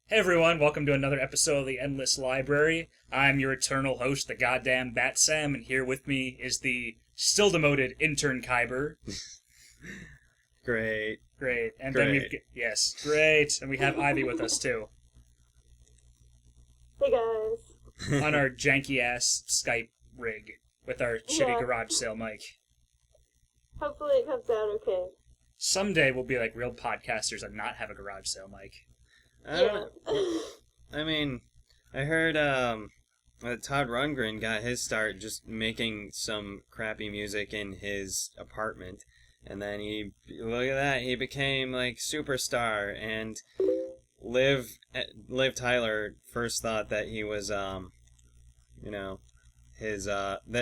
Hey everyone, welcome to another episode of the Endless Library. I'm your eternal host, the goddamn BatSam, and here with me is the still demoted Intern Kyber. Great. Great. And Great. then great. And we have Ivy with us too. Hey guys. On our janky ass Skype rig with our shitty garage sale mic. Hopefully it comes out okay. Someday we'll be like real podcasters and not have a garage sale mic. I don't know. I mean, I heard that Todd Rundgren got his start just making some crappy music in his apartment. And then look at that, he became like superstar. And Liv Tyler first thought that he was, that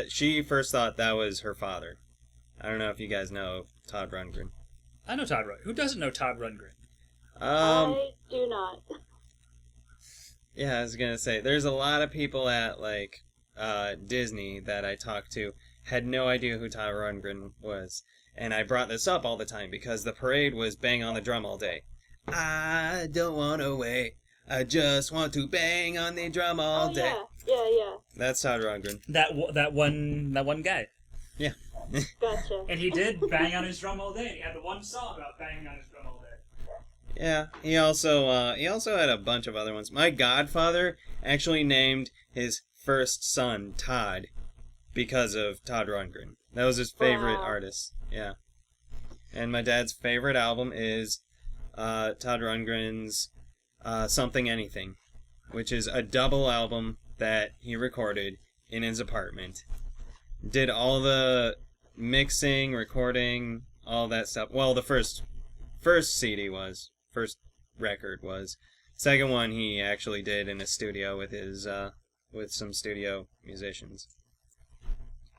she first thought that was her father. I don't know if you guys know Todd Rundgren. I know Todd Rundgren. Who doesn't know Todd Rundgren? I do not. Yeah, I was gonna say, there's a lot of people at, Disney that I talked to had no idea who Todd Rundgren was. And I brought this up all the time because the parade was bang on the drum all day. I don't want to wait. I just want to bang on the drum all day. Yeah. That's Todd Rundgren. That one guy. Yeah. Gotcha. And he did bang on his drum all day. He had the one song about banging on his drum all day. Yeah, he also had a bunch of other ones. My godfather actually named his first son Todd because of Todd Rundgren. That was his favorite artist. Yeah. And my dad's favorite album is Todd Rundgren's Something Anything, which is a double album that he recorded in his apartment. Did all the mixing, recording, all that stuff. Well, the first record was. Second one he actually did in a studio with his with some studio musicians.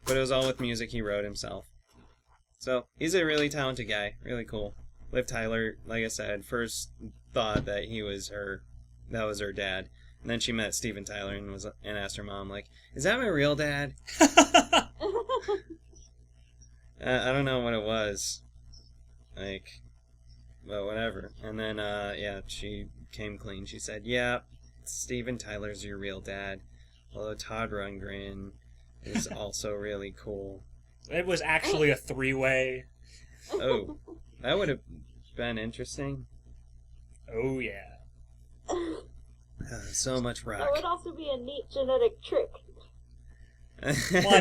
But it was all with music he wrote himself. So he's a really talented guy, really cool. Liv Tyler, like I said, first thought that that was her dad. And then she met Steven Tyler and asked her mom, like, "Is that my real dad?" I don't know what it was. But whatever. And then, she came clean. She said, "Yeah, Steven Tyler's your real dad. Although Todd Rundgren is also really cool." It was actually a three-way. Oh, that would have been interesting. Oh, yeah. So much rock. That would also be a neat genetic trick. Well, I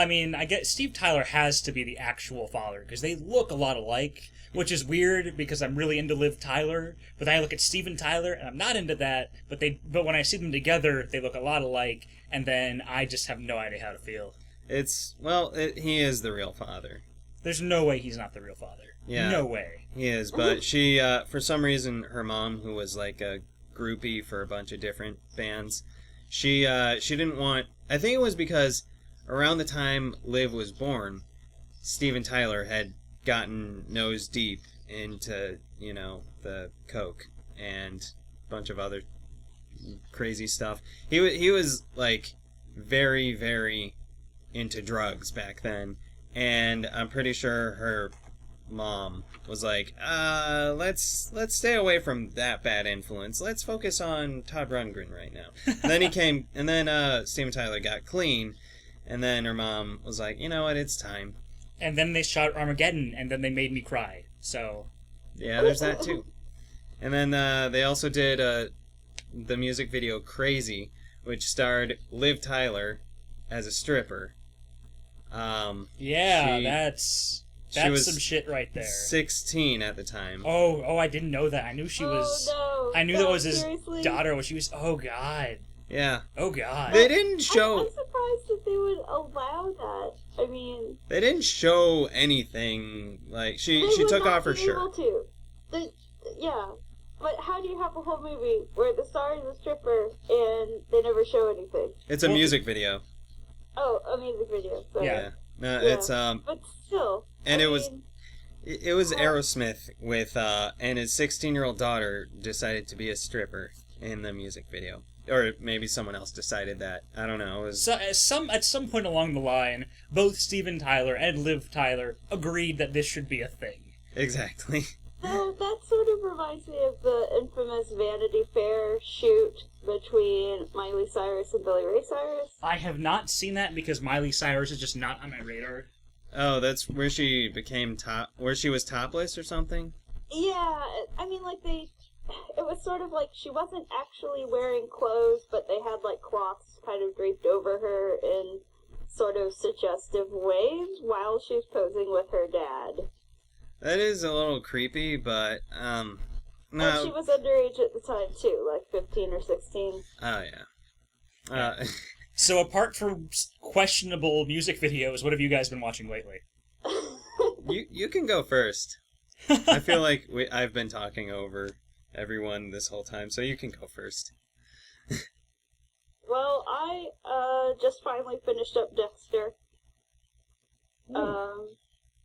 mean, I get Steve Tyler has to be the actual father because they look a lot alike, which is weird because I'm really into Liv Tyler, but then I look at Steven Tyler and I'm not into that. But when I see them together, they look a lot alike, and then I just have no idea how to feel. He is the real father. There's no way he's not the real father. Yeah, no way. He is, but she, for some reason, her mom, who was like a groupie for a bunch of different bands, she didn't want. I think it was because around the time Liv was born, Steven Tyler had gotten nose deep into, the coke and a bunch of other crazy stuff. He was like very, very into drugs back then, and I'm pretty sure her mom was like, let's stay away from that bad influence. Let's focus on Todd Rundgren right now. And then Steven Tyler got clean, and then her mom was like, you know what, it's time. And then they shot Armageddon, and then they made me cry. So yeah, there's that too. And then they also did the music video Crazy, which starred Liv Tyler as a stripper. That's was some shit right there. 16 at the time. Oh, I didn't know that. I knew she was. Oh, no. I knew that was his seriously? daughter. When she was. Oh God. Yeah. Oh God. They didn't show. I'm surprised that they would allow that. I mean, They didn't show anything. Like she took off her shirt. Yeah, but how do you have a whole movie where the star is a stripper and they never show anything? It's a music video. Oh, a music video. Sorry. Yeah. No, Yeah. it's But still. and I it was mean, it was Aerosmith with and his 16-year-old daughter decided to be a stripper in the music video. Or maybe someone else decided that. I don't know. It was... So, at some point along the line, both Steven Tyler and Liv Tyler agreed that this should be a thing. Exactly. So that's sort of reminds me of the infamous Vanity Fair shoot between Miley Cyrus and Billy Ray Cyrus. I have not seen that because Miley Cyrus is just not on my radar. Oh, that's where she became where she was topless or something? Yeah, I mean, like, it was sort of like she wasn't actually wearing clothes, but they had, like, cloths kind of draped over her in sort of suggestive ways while she's posing with her dad. That is a little creepy, but, no. And she was underage at the time, too, like 15 or 16. Oh, yeah. So apart from questionable music videos, what have you guys been watching lately? You can go first. I feel like I've been talking over everyone this whole time, so you can go first. Well, I just finally finished up Dexter.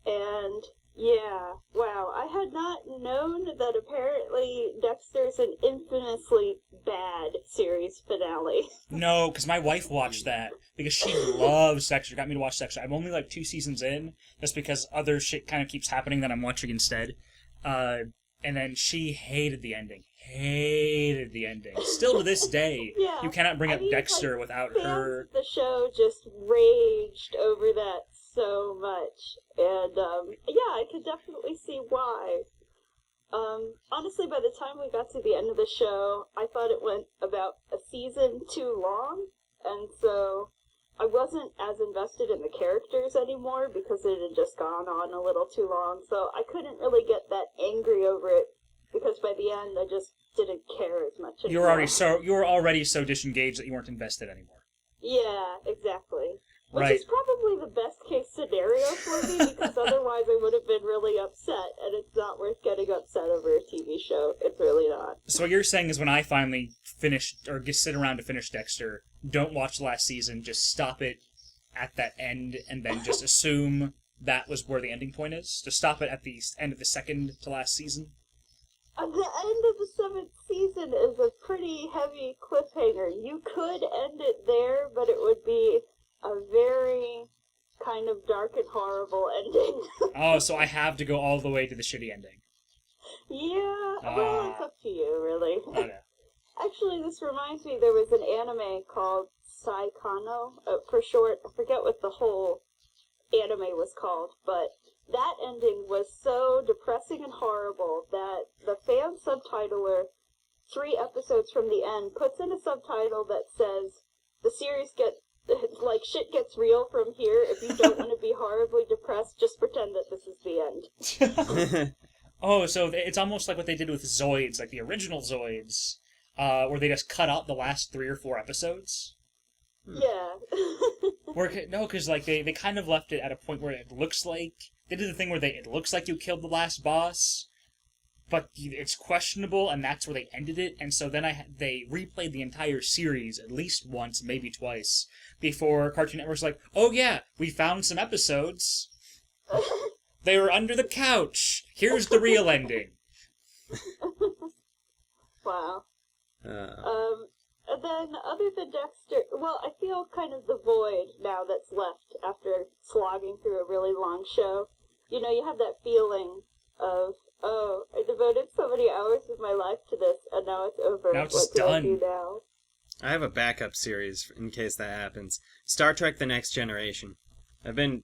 And yeah, wow, I had not known that apparently Dexter's an infamously bad series finale. No, because my wife watched that because she loves Dexter. Got me to watch Dexter. I'm only like 2 seasons in, just because other shit kind of keeps happening that I'm watching instead. And then she hated the ending. Hated the ending. Still to this day, Yeah, you cannot bring I up mean, Dexter like, without fans her. of the show just raged over that so much, and yeah, I could definitely see why. Honestly, by the time we got to the end of the show, I thought it went about a season too long, and so I wasn't as invested in the characters anymore because it had just gone on a little too long, so I couldn't really get that angry over it, because by the end I just didn't care as much anymore. You were already so disengaged that you weren't invested anymore. Yeah, exactly. Which Right. is probably the best case scenario for me, because otherwise I would have been really upset, and it's not worth getting upset over a TV show. It's really not. So what you're saying is when I finally finish, or just sit around to finish Dexter, don't watch the last season, just stop it at that end, and then just assume that was where the ending point is? Just stop it at the end of the second to last season? The end of the 7th season is a pretty heavy cliffhanger. You could end it there, but it would be a very kind of dark and horrible ending. Oh, so I have to go all the way to the shitty ending. Yeah, well, it's up to you, really. Okay. Actually, this reminds me, there was an anime called Saikano, for short. I forget what the whole anime was called, but that ending was so depressing and horrible that the fan subtitler, 3 episodes from the end, puts in a subtitle that says, the series like, shit gets real from here. If you don't want to be horribly depressed, just pretend that this is the end. Oh, so it's almost like what they did with Zoids, like the original Zoids, where they just cut out the last 3 or 4 episodes. Yeah. No, because like they kind of left it at a point where it looks like they did the thing where it looks like you killed the last boss, but it's questionable, and that's where they ended it. And so then they replayed the entire series at least once, maybe twice, before Cartoon Network's like, oh yeah, we found some episodes. They were under the couch. Here's the real ending. Wow. And then, other than Dexter, well, I feel kind of the void now that's left after slogging through a really long show. You know, you have that feeling of, oh, I devoted so many hours of my life to this, and now it's over. Now it's what do I done. do now? I have a backup series in case that happens. Star Trek The Next Generation. I've been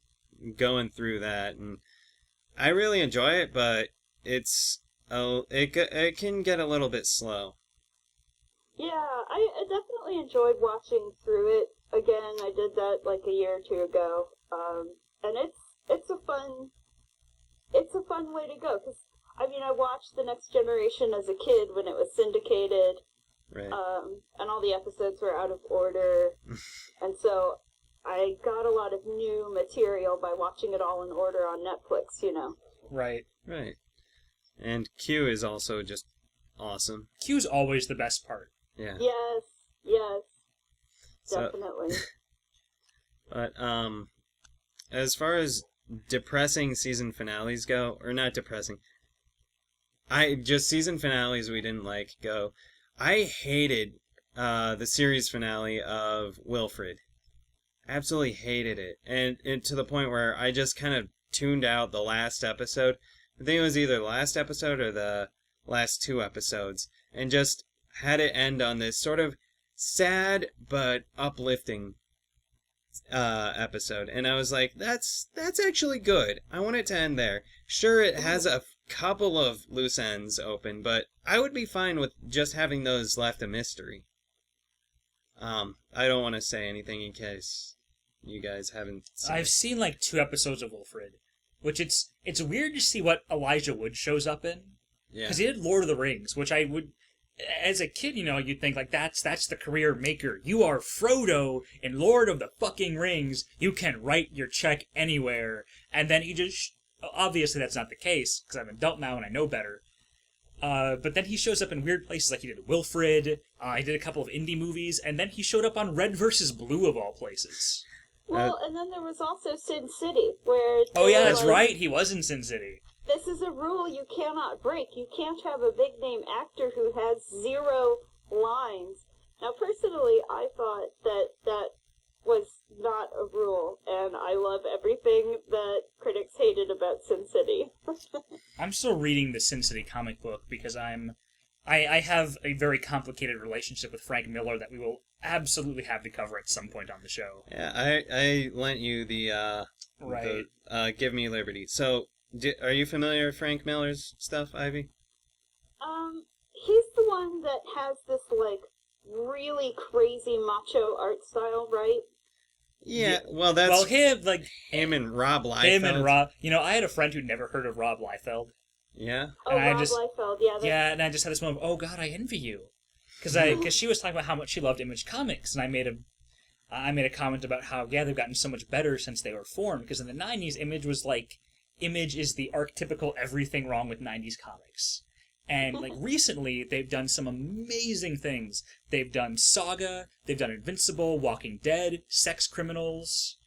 going through that, and I really enjoy it, but it can get a little bit slow. Yeah, I definitely enjoyed watching through it again. I did that like a year or 2 ago, and it's a fun way to go, because I mean, I watched The Next Generation as a kid when it was syndicated, Right. and all the episodes were out of order, and so I got a lot of new material by watching it all in order on Netflix, you know. Right. Right. And Q is also just awesome. Q's always the best part. Yeah. Yes, So- definitely. But as far as depressing season finales go, or not depressing, season finales we didn't like go. I hated the series finale of Wilfred. Absolutely hated it, and to the point where I just kind of tuned out the last episode. I think it was either the last episode or the last 2 episodes, and just had it end on this sort of sad but uplifting episode. And I was like, that's actually good. I want it to end there. Sure, it has a couple of loose ends open, but I would be fine with just having those left a mystery. I don't want to say anything in case you guys haven't seen I've seen like 2 episodes of Wilfred, which it's weird to see what Elijah Wood shows up in. Yeah. Because he did Lord of the Rings, which I would, as a kid, you'd think like that's the career maker. You are Frodo in Lord of the fucking Rings. You can write your check anywhere. And then he just, obviously that's not the case, because I'm an adult now and I know better. But then he shows up in weird places, like he did Wilfred, he did a couple of indie movies, and then he showed up on Red vs. Blue of all places. Well, and then there was also Sin City, where... Oh yeah, that's right, he was in Sin City. This is a rule you cannot break. You can't have a big-name actor who has 0 lines. Now, personally, I thought that was not a rule, and I love everything that critics hated about Sin City. I'm still reading the Sin City comic book because I have a very complicated relationship with Frank Miller that we will absolutely have to cover at some point on the show. Yeah, I lent you the Give Me Liberty. So, are you familiar with Frank Miller's stuff, Ivy? He's the one that has this, like, really crazy macho art style, right? Yeah, well, that's... him and Rob Liefeld. Him and Rob... I had a friend who'd never heard of Rob Liefeld. Yeah? Oh, Rob Liefeld, yeah. Yeah, and I just had this moment of, oh god, I envy you. Because she was talking about how much she loved Image Comics, and I made a comment about how, yeah, they've gotten so much better since they were formed, because in the 90s, Image is the archetypical everything wrong with 90s comics. And, recently, they've done some amazing things. They've done Saga, they've done Invincible, Walking Dead, Sex Criminals,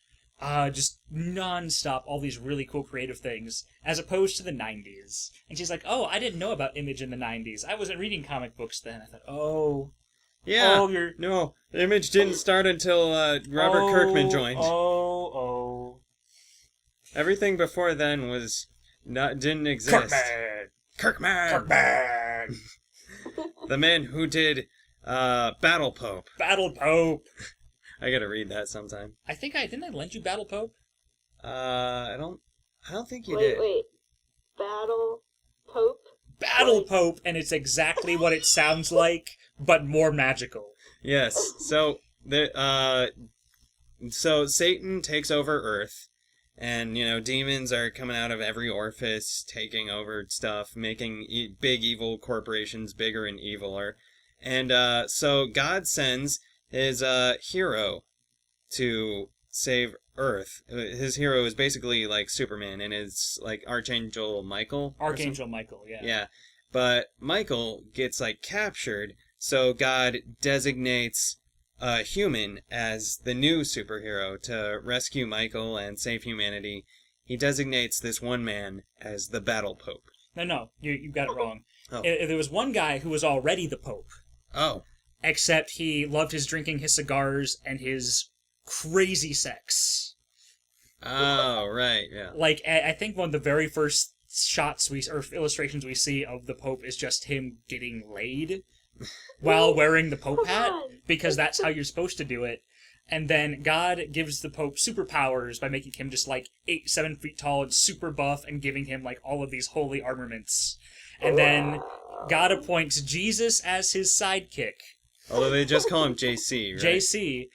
just non-stop, all these really cool creative things, as opposed to the 90s. And she's like, oh, I didn't know about Image in the 90s. I wasn't reading comic books then. I thought, oh... Yeah, oh, no, Image didn't start until Robert Kirkman joined. Everything before then didn't exist. Kirkman! The man who did Battle Pope. Battle Pope! I gotta read that sometime. Didn't I lend you Battle Pope? I don't think you did. Wait. Battle Pope? Battle Pope, and it's exactly what it sounds like, but more magical. Yes, so Satan takes over Earth. And, demons are coming out of every orifice, taking over stuff, making big evil corporations bigger and eviler. And so God sends his hero to save Earth. His hero is basically like Superman, and it's like Archangel Michael. Archangel Michael, yeah. Yeah, but Michael gets captured, so God designates a human as the new superhero to rescue Michael and save humanity. He designates this one man as the Battle Pope. No, you got it wrong. Oh. There was one guy who was already the Pope. Oh. Except he loved his drinking, his cigars, and his crazy sex. Oh, right, yeah. I think one of the very first shots or illustrations we see of the Pope is just him getting laid while wearing the Pope hat, because that's how you're supposed to do it. And then God gives the Pope superpowers by making him just 7 feet tall and super buff, and giving him all of these holy armaments. And then God appoints Jesus as his sidekick. Although they just call him JC, right? JC,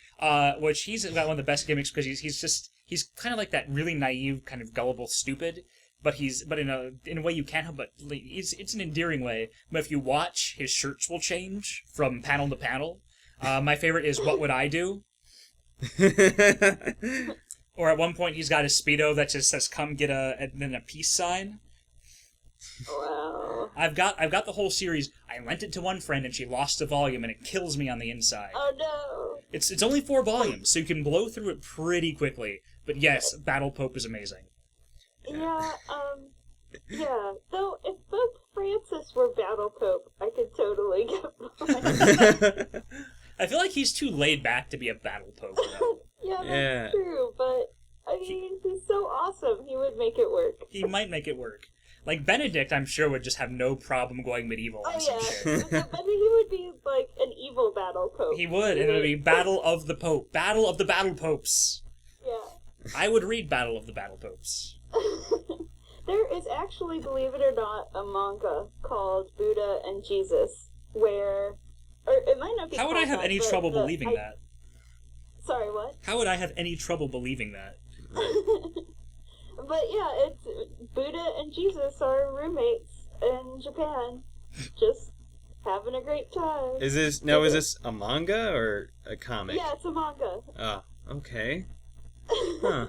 which he's got one of the best gimmicks because he's kind of like that really naive, kind of gullible stupid. But in a way you can't help but it's an endearing way. But if you watch, his shirts will change from panel to panel. My favorite is "What Would I Do?" Or at one point he's got a Speedo that just says "Come get a peace sign." Wow. I've got the whole series. I lent it to one friend and she lost the volume and it kills me on the inside. Oh no. It's only 4 volumes, so you can blow through it pretty quickly. But yes, Battle Pope is amazing. Yeah, though if Pope Francis were Battle Pope, I could totally get behind. I feel like he's too laid back to be a Battle Pope, though. Yeah, that's true, but, I mean, he's so awesome, he would make it work. He might make it work. Like, Benedict, I'm sure, would just have no problem going medieval on some shit. I mean, he would be like an evil battle pope. He would, and it would be Battle of the Pope. Battle of the Battle Popes. Yeah. I would read Battle of the Battle Popes. There is actually, believe it or not, a manga called Buddha and Jesus, where... Or it might not be How would I have that, any but trouble believing that? Sorry, what? How would I have any trouble believing that? But yeah, it's Buddha and Jesus are roommates in Japan, just having a great time. Is this a manga or a comic? Yeah, it's a manga. Ah, okay. Huh.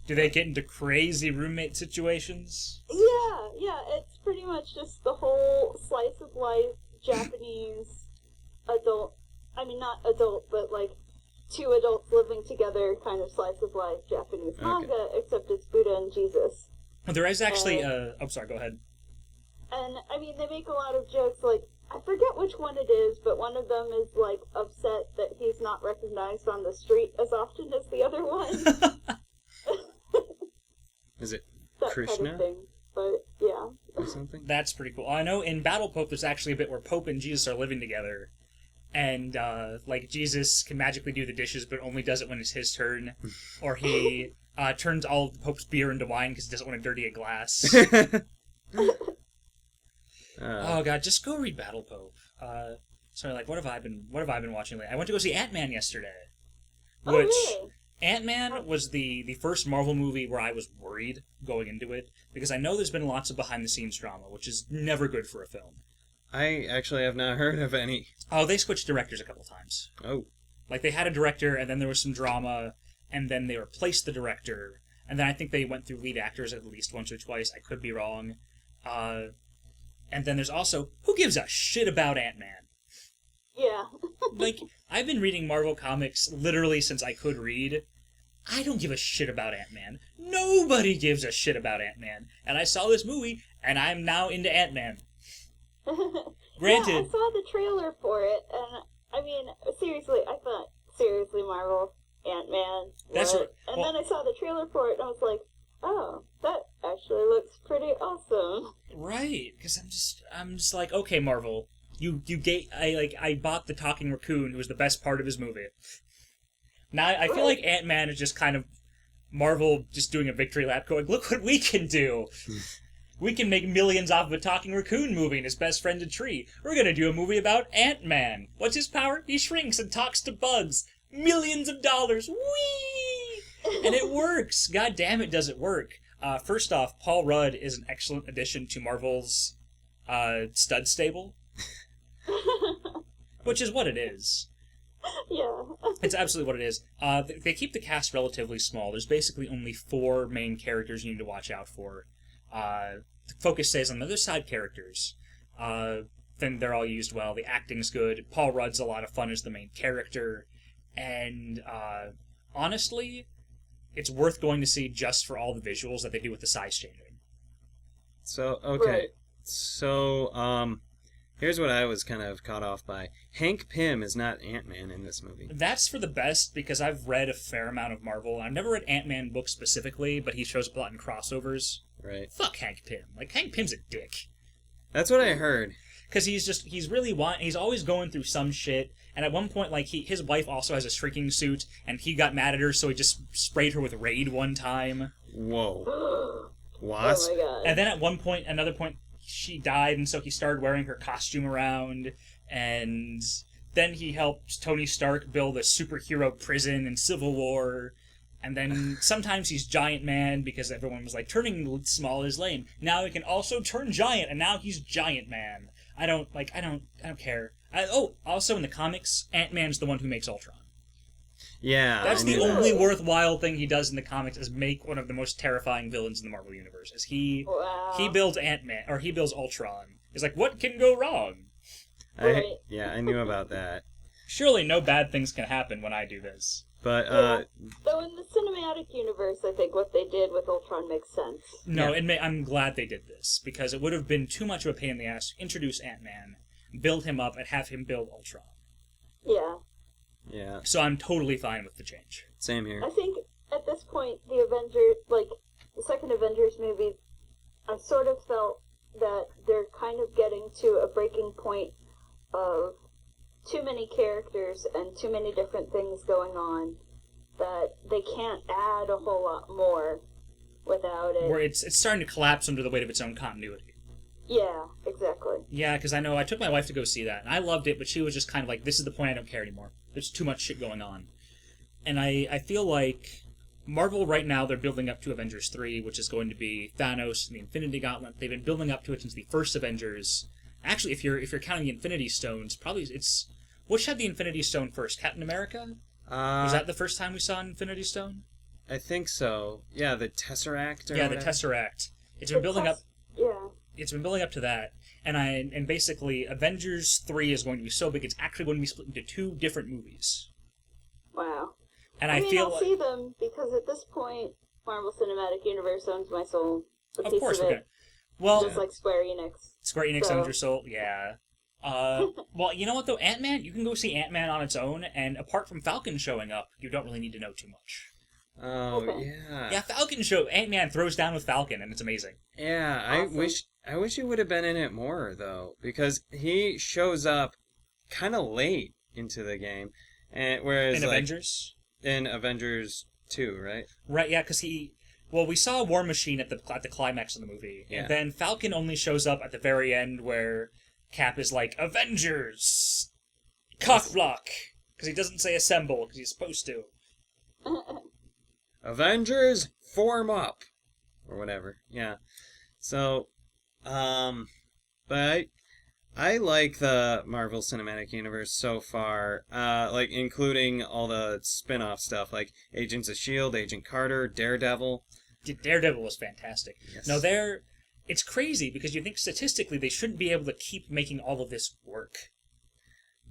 Do they get into crazy roommate situations? Yeah, it's pretty much just the whole slice of life Japanese adult, I mean not adult, but like two adults living together kind of slice of life Japanese manga, except it's Buddha and Jesus. There is actually oh, sorry, go ahead. And, I mean, they make a lot of jokes, like, I forget which one it is, but one of them is, like, upset that he's not recognized on the street as often as the other one. Is it That Krishna? kind of thing, but, yeah. Or something? That's pretty cool. I know in Battle Pope there's actually a bit where Pope and Jesus are living together. And, like, Jesus can magically do the dishes, but only does it when it's his turn. Or he turns all of the Pope's beer into wine because he doesn't want to dirty a glass. Oh god, just go read Battle Pope. Sorry, like, what have I been watching lately? I went to go see Ant-Man yesterday. Which, really? Ant-Man was the first Marvel movie where I was worried going into it, because I know there's been lots of behind-the-scenes drama, which is never good for a film. I actually have not heard of any. Oh, they switched directors a couple times. Oh. Like, they had a director, and then there was some drama, and then they replaced the director, and then I think they went through lead actors at least once or twice. I could be wrong. And then there's also, who gives a shit about Ant-Man? Yeah. Like, I've been reading Marvel comics literally since I could read. I don't give a shit about Ant-Man. Nobody gives a shit about Ant-Man. And I saw this movie, and I'm now into Ant-Man. Granted. Yeah, I saw the trailer for it, and, I mean, seriously, I thought, Marvel, Ant-Man, That's what? right. And Well, then I saw the trailer for it, and I was like, oh, that actually looks pretty awesome. right, because I'm just like, okay, Marvel, I bought the talking raccoon, who was the best part of his movie. Now I feel like Ant-Man is just kind of Marvel just doing a victory lap, going, look what we can do. We can make millions off of a talking raccoon movie and his best friend's a tree. We're gonna do a movie about Ant-Man. What's his power? He shrinks and talks to bugs. Millions of dollars. Whee! And it works. God damn it, does it work. First off, Paul Rudd is an excellent addition to Marvel's stud stable. Which is what it is. Yeah. It's absolutely what it is. They keep the cast relatively small. There's basically only 4 main characters you need to watch out for. The focus stays on the other side characters. Then they're all used well. The acting's good. Paul Rudd's a lot of fun as the main character. And honestly, it's worth going to see just for all the visuals that they do with the size changing. So, okay. Right. So, here's what I was kind of caught off by. Hank Pym is not Ant-Man in this movie. That's for the best, because I've read a fair amount of Marvel. I've never read Ant-Man books specifically, but he shows up a lot in crossovers. Right. Fuck Hank Pym. Like, Hank Pym's a dick. That's what I heard. Because he's always going through some shit, and at one point, like, his wife also has a shrinking suit, and he got mad at her, so he just sprayed her with Raid one time. Whoa. Wasp? Oh my god. And then at another point, she died, and so he started wearing her costume around, and then he helped Tony Stark build a superhero prison in Civil War, and then sometimes he's Giant Man, because everyone was like, turning small is lame. Now he can also turn giant, and now he's Giant Man. I don't care. Also in the comics, Ant-Man's the one who makes Ultron. Yeah. That's I the knew that. only worthwhile thing he does in the comics, is make one of the most terrifying villains in the Marvel Universe. Is he builds Ant-Man, or he builds Ultron. He's like, what can go wrong? Right. I knew about that. Surely no bad things can happen when I do this. But, Yeah. Though in the cinematic universe, I think what they did with Ultron makes sense. No, Yeah. I'm glad they did this, because it would have been too much of a pain in the ass to introduce Ant-Man, build him up, and have him build Ultron. Yeah. yeah, So I'm totally fine with the change. same here. I think at this point, the second Avengers movie I sort of felt that they're kind of getting to a breaking point of too many characters and too many different things going on that they can't add a whole lot more without it. Where it's starting to collapse under the weight of its own continuity. Yeah, exactly. Yeah, because I know I took my wife to go see that, and I loved it, but she was just kind of like, this is the point, I don't care anymore. There's too much shit going on. And I feel like Marvel right now, they're building up to Avengers 3, which is going to be Thanos and the Infinity Gauntlet. They've been building up to it since the first Avengers. Actually, if you're counting the Infinity Stones, probably it's... Which had the Infinity Stone first? Captain America? Was that the first time we saw an Infinity Stone? I think so. Yeah, the Tesseract. Yeah, the Tesseract. It's been building up. Yeah. It's been building up to that, and basically Avengers 3 is going to be so big it's actually going to be split into 2 different movies. Wow. And I mean, feel I'll see them because at this point, Marvel Cinematic Universe owns my soul. A of piece course of we're it, gonna. Well, just like Square Enix. Square Enix so. owns your soul, yeah. Well, you know what though, Ant-Man, you can go see Ant-Man on its own, and apart from Falcon showing up, you don't really need to know too much. Oh, Okay. yeah. Yeah, Ant-Man throws down with Falcon, and it's amazing. Yeah, Awesome. I wish he would have been in it more though, because he shows up kind of late into the game, and whereas In like Avengers? in Avengers 2, right? Right, yeah, because well, we saw War Machine at the climax of the movie, Yeah. and then Falcon only shows up at the very end where Cap is like, Avengers! Cock block! Because he doesn't say assemble, because he's supposed to. Avengers form up, or whatever. Yeah. So, but I like the Marvel Cinematic Universe so far, like including all the spin-off stuff, like Agents of S.H.I.E.L.D., Agent Carter, Daredevil. Daredevil was fantastic. Yes. No, it's crazy because you think statistically they shouldn't be able to keep making all of this work.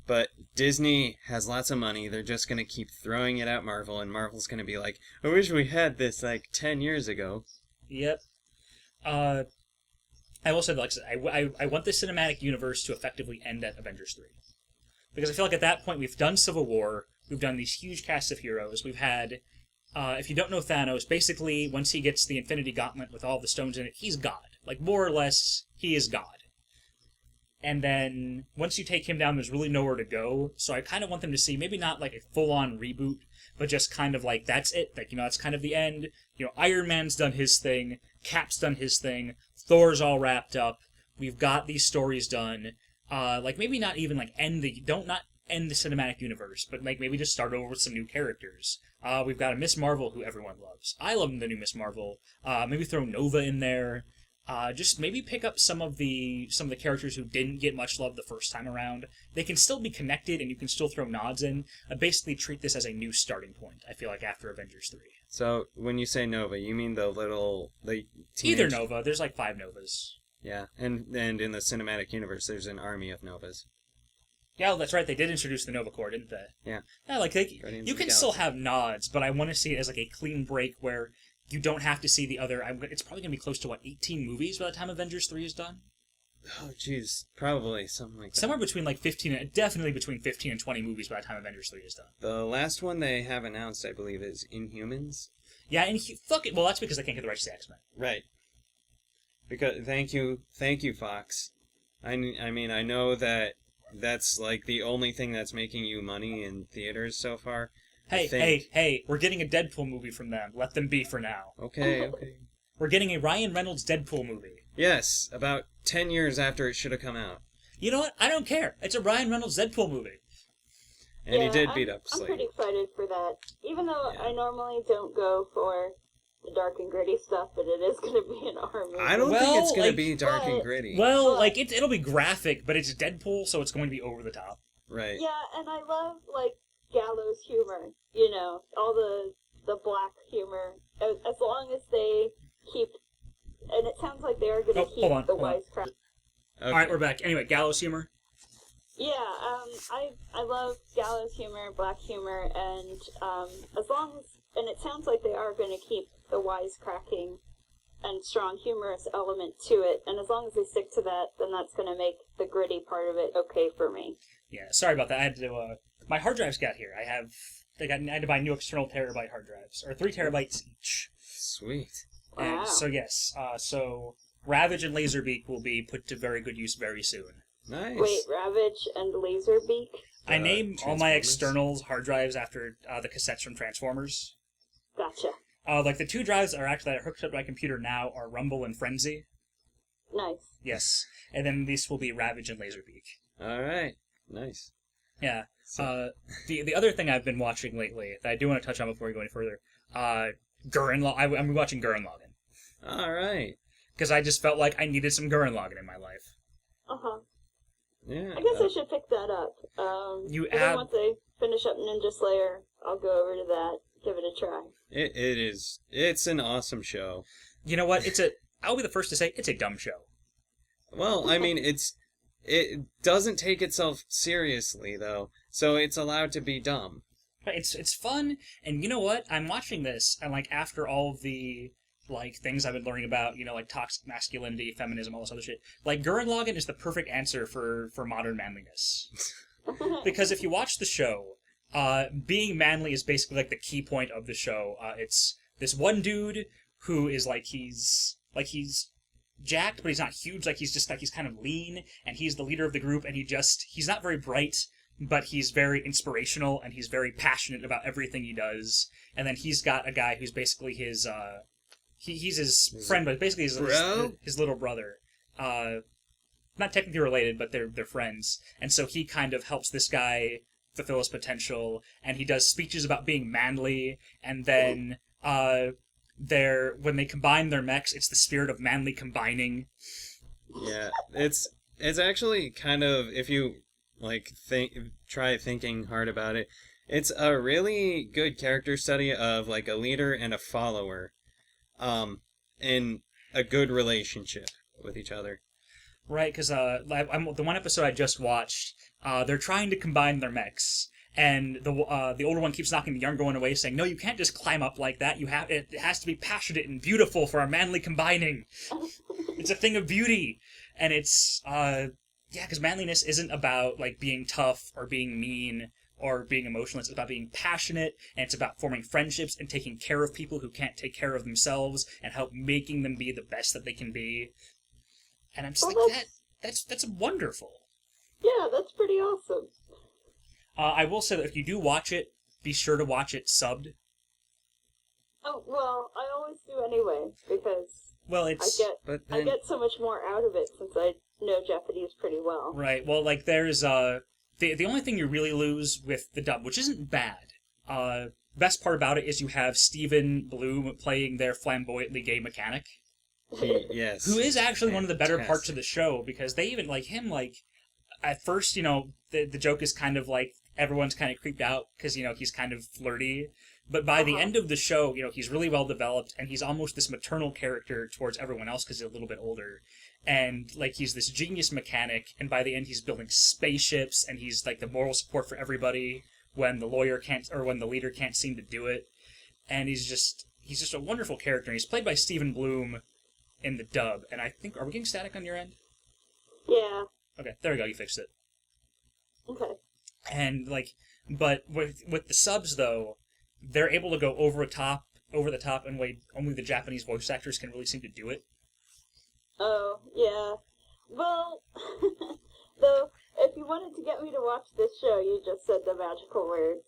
But Disney has lots of money. They're just going to keep throwing it at Marvel, and Marvel's going to be like, I wish we had this like 10 years ago. Yep. I will say, like I want the cinematic universe to effectively end at Avengers 3. Because I feel like at that point we've done Civil War, we've done these huge cast of heroes, we've had, if you don't know Thanos, basically once he gets the Infinity Gauntlet with all the stones in it, he's God. Like, more or less, he is God. And then, once you take him down, there's really nowhere to go. So I kind of want them to see, maybe not like a full-on reboot, but just kind of like, that's it. Like, that's kind of the end. Iron Man's done his thing. Cap's done his thing. Thor's all wrapped up. We've got these stories done. Like, maybe not even like not end the cinematic universe, but like maybe just start over with some new characters. We've got a Miss Marvel who everyone loves. I love the new Miss Marvel. Maybe throw Nova in there. Just maybe pick up some of the characters who didn't get much love the first time around. They can still be connected, and you can still throw nods in. Basically, treat this as a new starting point. I feel like after Avengers 3. So when you say Nova, you mean the teenage... Either Nova. There's like 5 Novas. Yeah, and in the cinematic universe, there's an army of Novas. Yeah, that's right. They did introduce the Nova Corps, didn't they? Yeah. Yeah, like Guardians you of the can still Galaxy. have nods, but I want to see it as like a clean break where you don't have to see the other. It's probably gonna be close to 18 movies by the time Avengers 3 is done. Oh, jeez, probably something like that. Somewhere between like 15, definitely between 15 and 20 movies by the time Avengers 3 is done. The last one they have announced, I believe, is Inhumans. Yeah, and fuck it. Well, that's because they can't get the rights to X-Men. Right. Because thank you, Fox. I mean, I know that's like the only thing that's making you money in theaters so far. Hey, we're getting a Deadpool movie from them. Let them be for now. Okay. We're getting a Ryan Reynolds Deadpool movie. Yes, about 10 years after it should have come out. You know what? I don't care. It's a Ryan Reynolds Deadpool movie. And he did beat up I'm Slade. pretty excited for that. Even though Yeah. I normally don't go for the dark and gritty stuff, but it is going to be an R movie. I don't Well, think it's going to like, be dark and but- gritty. Well, Well, like it'll be graphic, but it's Deadpool, so it's going to be over the top. Right. Yeah, and I love, like, gallows humor. All the black humor. As long as they keep... And it sounds like they are going to keep hold on. wisecrack. Okay. All right, we're back. Anyway, gallows humor. Yeah, I love gallows humor, black humor, and as long as... And it sounds like they are going to keep the wisecracking and strong humorous element to it, and as long as they stick to that, then that's going to make the gritty part of it okay for me. Yeah, sorry about that. I had to. My hard drives got here. I had to buy new external terabyte hard drives, or 3 terabytes each. Sweet. And Wow. so yes, so Ravage and Laserbeak will be put to very good use very soon. Nice. Wait, Ravage and Laserbeak? I name all my Transformers? externals hard drives after the cassettes from Transformers. Gotcha. Like the 2 drives that are hooked up to my computer now are Rumble and Frenzy. Nice. Yes. And then these will be Ravage and Laserbeak. All right. Nice. Yeah. The other thing I've been watching lately that I do want to touch on before we go any further, I'm watching Gurren Lagann. All right. Because I just felt like I needed some Gurren Lagann in my life. Uh-huh. Yeah. I guess I should pick that up. Then once I finish up Ninja Slayer, I'll go over to that, give it a try. It's an awesome show. You know what? I'll be the first to say it's a dumb show. Well, I mean, it doesn't take itself seriously though, so it's allowed to be dumb. It's fun, and you know what? I'm watching this, and like after all of the things I've been learning about, like toxic masculinity, feminism, all this other shit. Like Gurren Lagann is the perfect answer for modern manliness. Because if you watch the show, being manly is basically like the key point of the show. It's this one dude who is he's jacked, but he's not huge. He's kind of lean, and he's the leader of the group, and he's not very bright, but he's very inspirational, and he's very passionate about everything he does. And then he's got a guy who's basically his, he's his friend, but basically his little brother. Not technically related, but they're friends. And so he kind of helps this guy fulfill his potential, and he does speeches about being manly, and then, when they combine their mechs, it's the spirit of manly combining. Yeah, it's actually kind of, if you try thinking hard about it, it's a really good character study of a leader and a follower, in a good relationship with each other. Right, because the one episode I just watched, they're trying to combine their mechs. And the older one keeps knocking the younger one away, saying, "No, you can't just climb up like that. It has to be passionate and beautiful for our manly combining. It's a thing of beauty." And it's because manliness isn't about being tough or being mean or being emotional. It's about being passionate, and it's about forming friendships and taking care of people who can't take care of themselves and help making them be the best that they can be. And I'm just that's wonderful. Yeah, that's pretty awesome. I will say that if you do watch it, be sure to watch it subbed. Oh, well, I always do anyway, because I get so much more out of it since I know Japanese pretty well. Right, well, there's, the only thing you really lose with the dub, which isn't bad, best part about it is you have Stephen Blue playing their flamboyantly gay mechanic. Yes. Who is actually one of the better parts of the show, because they even, at first, the joke is kind of everyone's kind of creeped out because, he's kind of flirty. But by the end of the show, he's really well developed, and he's almost this maternal character towards everyone else because he's a little bit older. And, he's this genius mechanic, and by the end he's building spaceships, and he's, the moral support for everybody when the lawyer can't, or when the leader can't seem to do it. And he's just a wonderful character. And he's played by Stephen Bloom in the dub. And I think, are we getting static on your end? Yeah. Okay, there we go, you fixed it. Okay. And but with the subs though, they're able to go over the top in a way only the Japanese voice actors can really seem to do it. Oh, yeah. Well, though, if you wanted to get me to watch this show, you just said the magical words.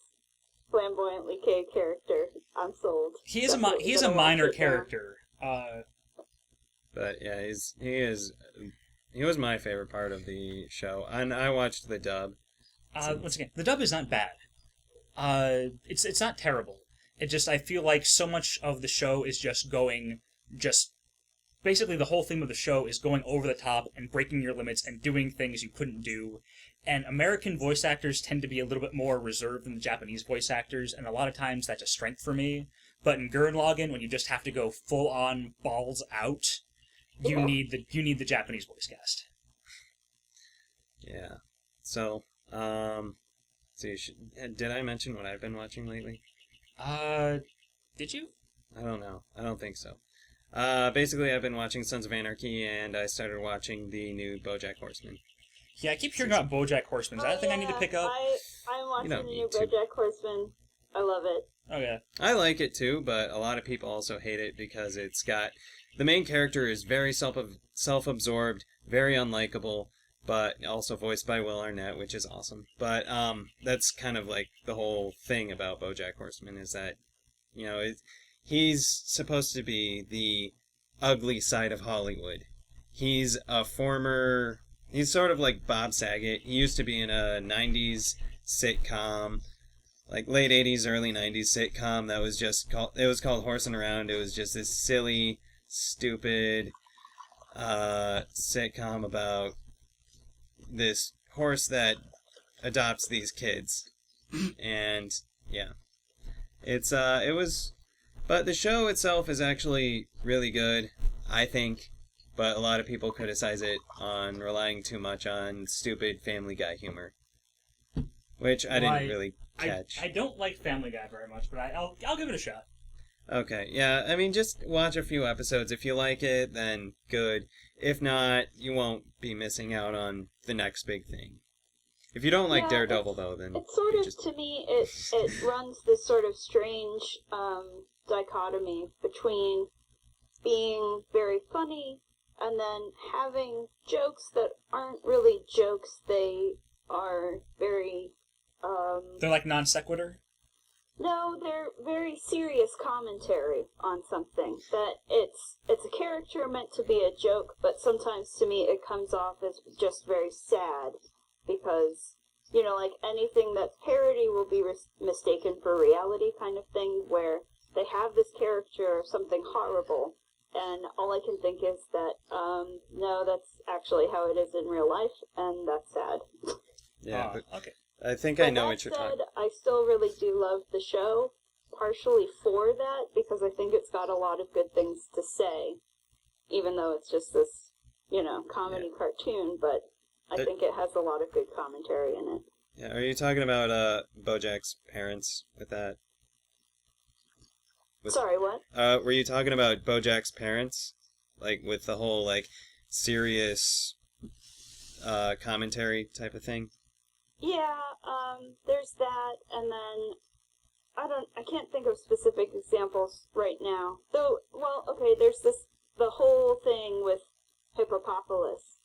Flamboyantly gay character. I'm sold. He is a minor character. But yeah, he was my favorite part of the show, and I watched the dub. Once again, the dub is not bad. It's not terrible. I feel like so much of the show is basically the whole theme of the show is going over the top and breaking your limits and doing things you couldn't do. And American voice actors tend to be a little bit more reserved than the Japanese voice actors, and a lot of times that's a strength for me. But in Gurren Lagann, when you just have to go full on balls out, you need the Japanese voice cast. Yeah. So, did I mention what I've been watching lately? Did you? I don't know. I don't think so. Basically, I've been watching Sons of Anarchy, and I started watching the new BoJack Horseman. Yeah, I keep hearing about BoJack Horseman. Is that a thing I need to pick up? I'm watching the new BoJack Horseman. I love it. Oh, yeah. I like it, too, but a lot of people also hate it because it's got the main character is very self-absorbed, very unlikable, but also voiced by Will Arnett, which is awesome. But that's kind of like the whole thing about BoJack Horseman is that, he's supposed to be the ugly side of Hollywood. He's sort of like Bob Saget. He used to be in a 90s sitcom, like late 80s, early 90s sitcom that was called Horsin' Around. It was just this silly, stupid sitcom about this horse that adopts these kids. And yeah, but the show itself is actually really good, I think, but a lot of people criticize it on relying too much on stupid Family Guy humor, which I didn't really catch. I don't like Family Guy very much, but I'll give it a shot. Okay, yeah, I mean, just watch a few episodes. If you like it, then good. If not, you won't be missing out on the next big thing. If you don't like Daredevil, though, then... It's sort of, to me, it runs this sort of strange dichotomy between being very funny and then having jokes that aren't really jokes. They are very... They're like non sequitur? No, they're very serious commentary on something. That it's a character meant to be a joke, but sometimes to me it comes off as just very sad. Because, like anything that's parody will be mistaken for reality kind of thing, where they have this character, something horrible, and all I can think is that, no, that's actually how it is in real life, and that's sad. Yeah, but okay. I think I know what you're talking about. I still really do love the show, partially for that, because I think it's got a lot of good things to say, even though it's just this, comedy cartoon, but I think it has a lot of good commentary in it. Yeah, are you talking about BoJack's parents with that? Sorry, what? Were you talking about BoJack's parents? Like, with the whole, like, serious commentary type of thing? Yeah, there's that, and then I can't think of specific examples right now. Though, well, okay, there's the whole thing with Hippopotamus,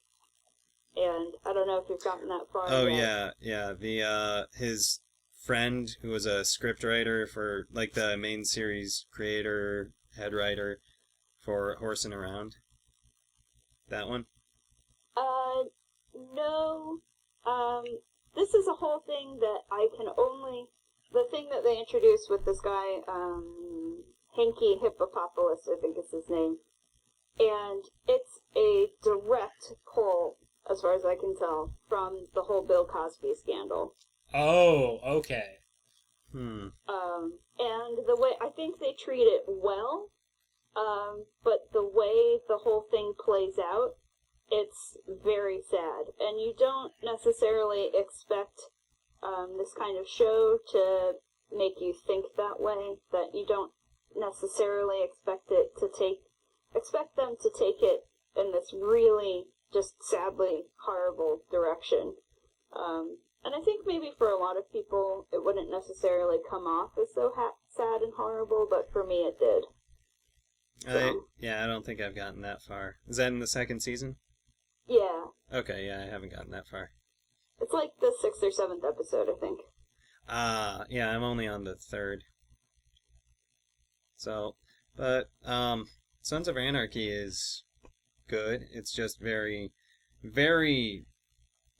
and I don't know if you've gotten that far. Oh, yet. yeah, his friend who was a scriptwriter for, like, the main series creator, head writer for Horsin' Around. That one? No, this is a whole thing that the thing that they introduced with this guy, Hanky Hippopotamus, I think is his name, and it's a direct pull, as far as I can tell, from the whole Bill Cosby scandal. Oh, okay. And the way, I think they treat it well, but the way the whole thing plays out, it's very sad, and you don't necessarily expect this kind of show to make you think that way. That you don't necessarily expect them to take it in this really just sadly horrible direction. And I think maybe for a lot of people it wouldn't necessarily come off as so sad and horrible, but for me it did. I don't think I've gotten that far. Is that in the second season? Yeah. Okay, yeah, I haven't gotten that far. It's like the 6th or 7th episode, I think. Yeah, I'm only on the 3rd. So, but, Sons of Anarchy is good. It's just very, very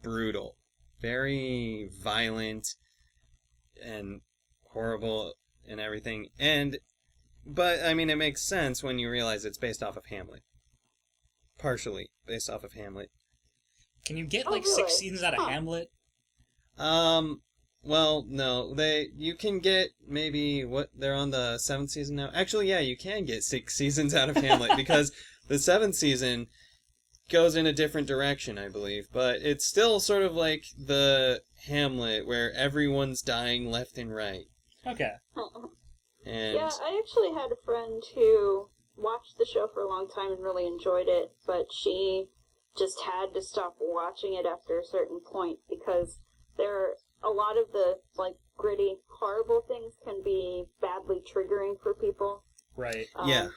brutal. Very violent and horrible and everything. But, I mean, it makes sense when you realize it's based off of Hamlet. Partially based off of Hamlet. Can you get, really? 6 seasons out of Hamlet? Well, no. You can get maybe, they're on the 7th season now? Actually, yeah, you can get 6 seasons out of Hamlet, because the 7th season goes in a different direction, I believe. But it's still sort of like the Hamlet, where everyone's dying left and right. Okay. And yeah, I actually had a friend who watched the show for a long time and really enjoyed it, but she just had to stop watching it after a certain point because there are a lot of the gritty, horrible things can be badly triggering for people. Right. Yeah.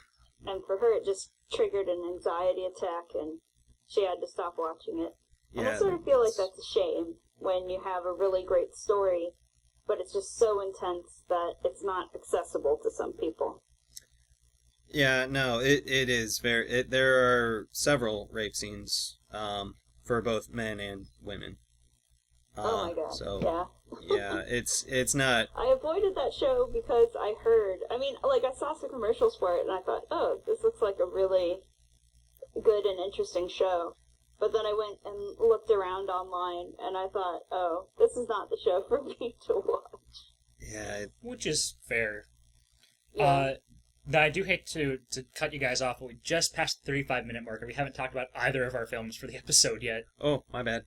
and for her it just triggered an anxiety attack, and she had to stop watching it. And I sort of feel like that's a shame when you have a really great story, but it's just so intense that it's not accessible to some people. Yeah, no, it is very. There are several rape scenes for both men and women. Oh my god! So yeah, yeah, it's not. I avoided that show because I heard. I mean, like I saw some commercials for it, and I thought, oh, this looks like a really good and interesting show. But then I went and looked around online, and I thought, oh, this is not the show for me to watch. Yeah, which is fair. Yeah. I do hate to cut you guys off, but we just passed the 35-minute marker. We haven't talked about either of our films for the episode yet. Oh, my bad.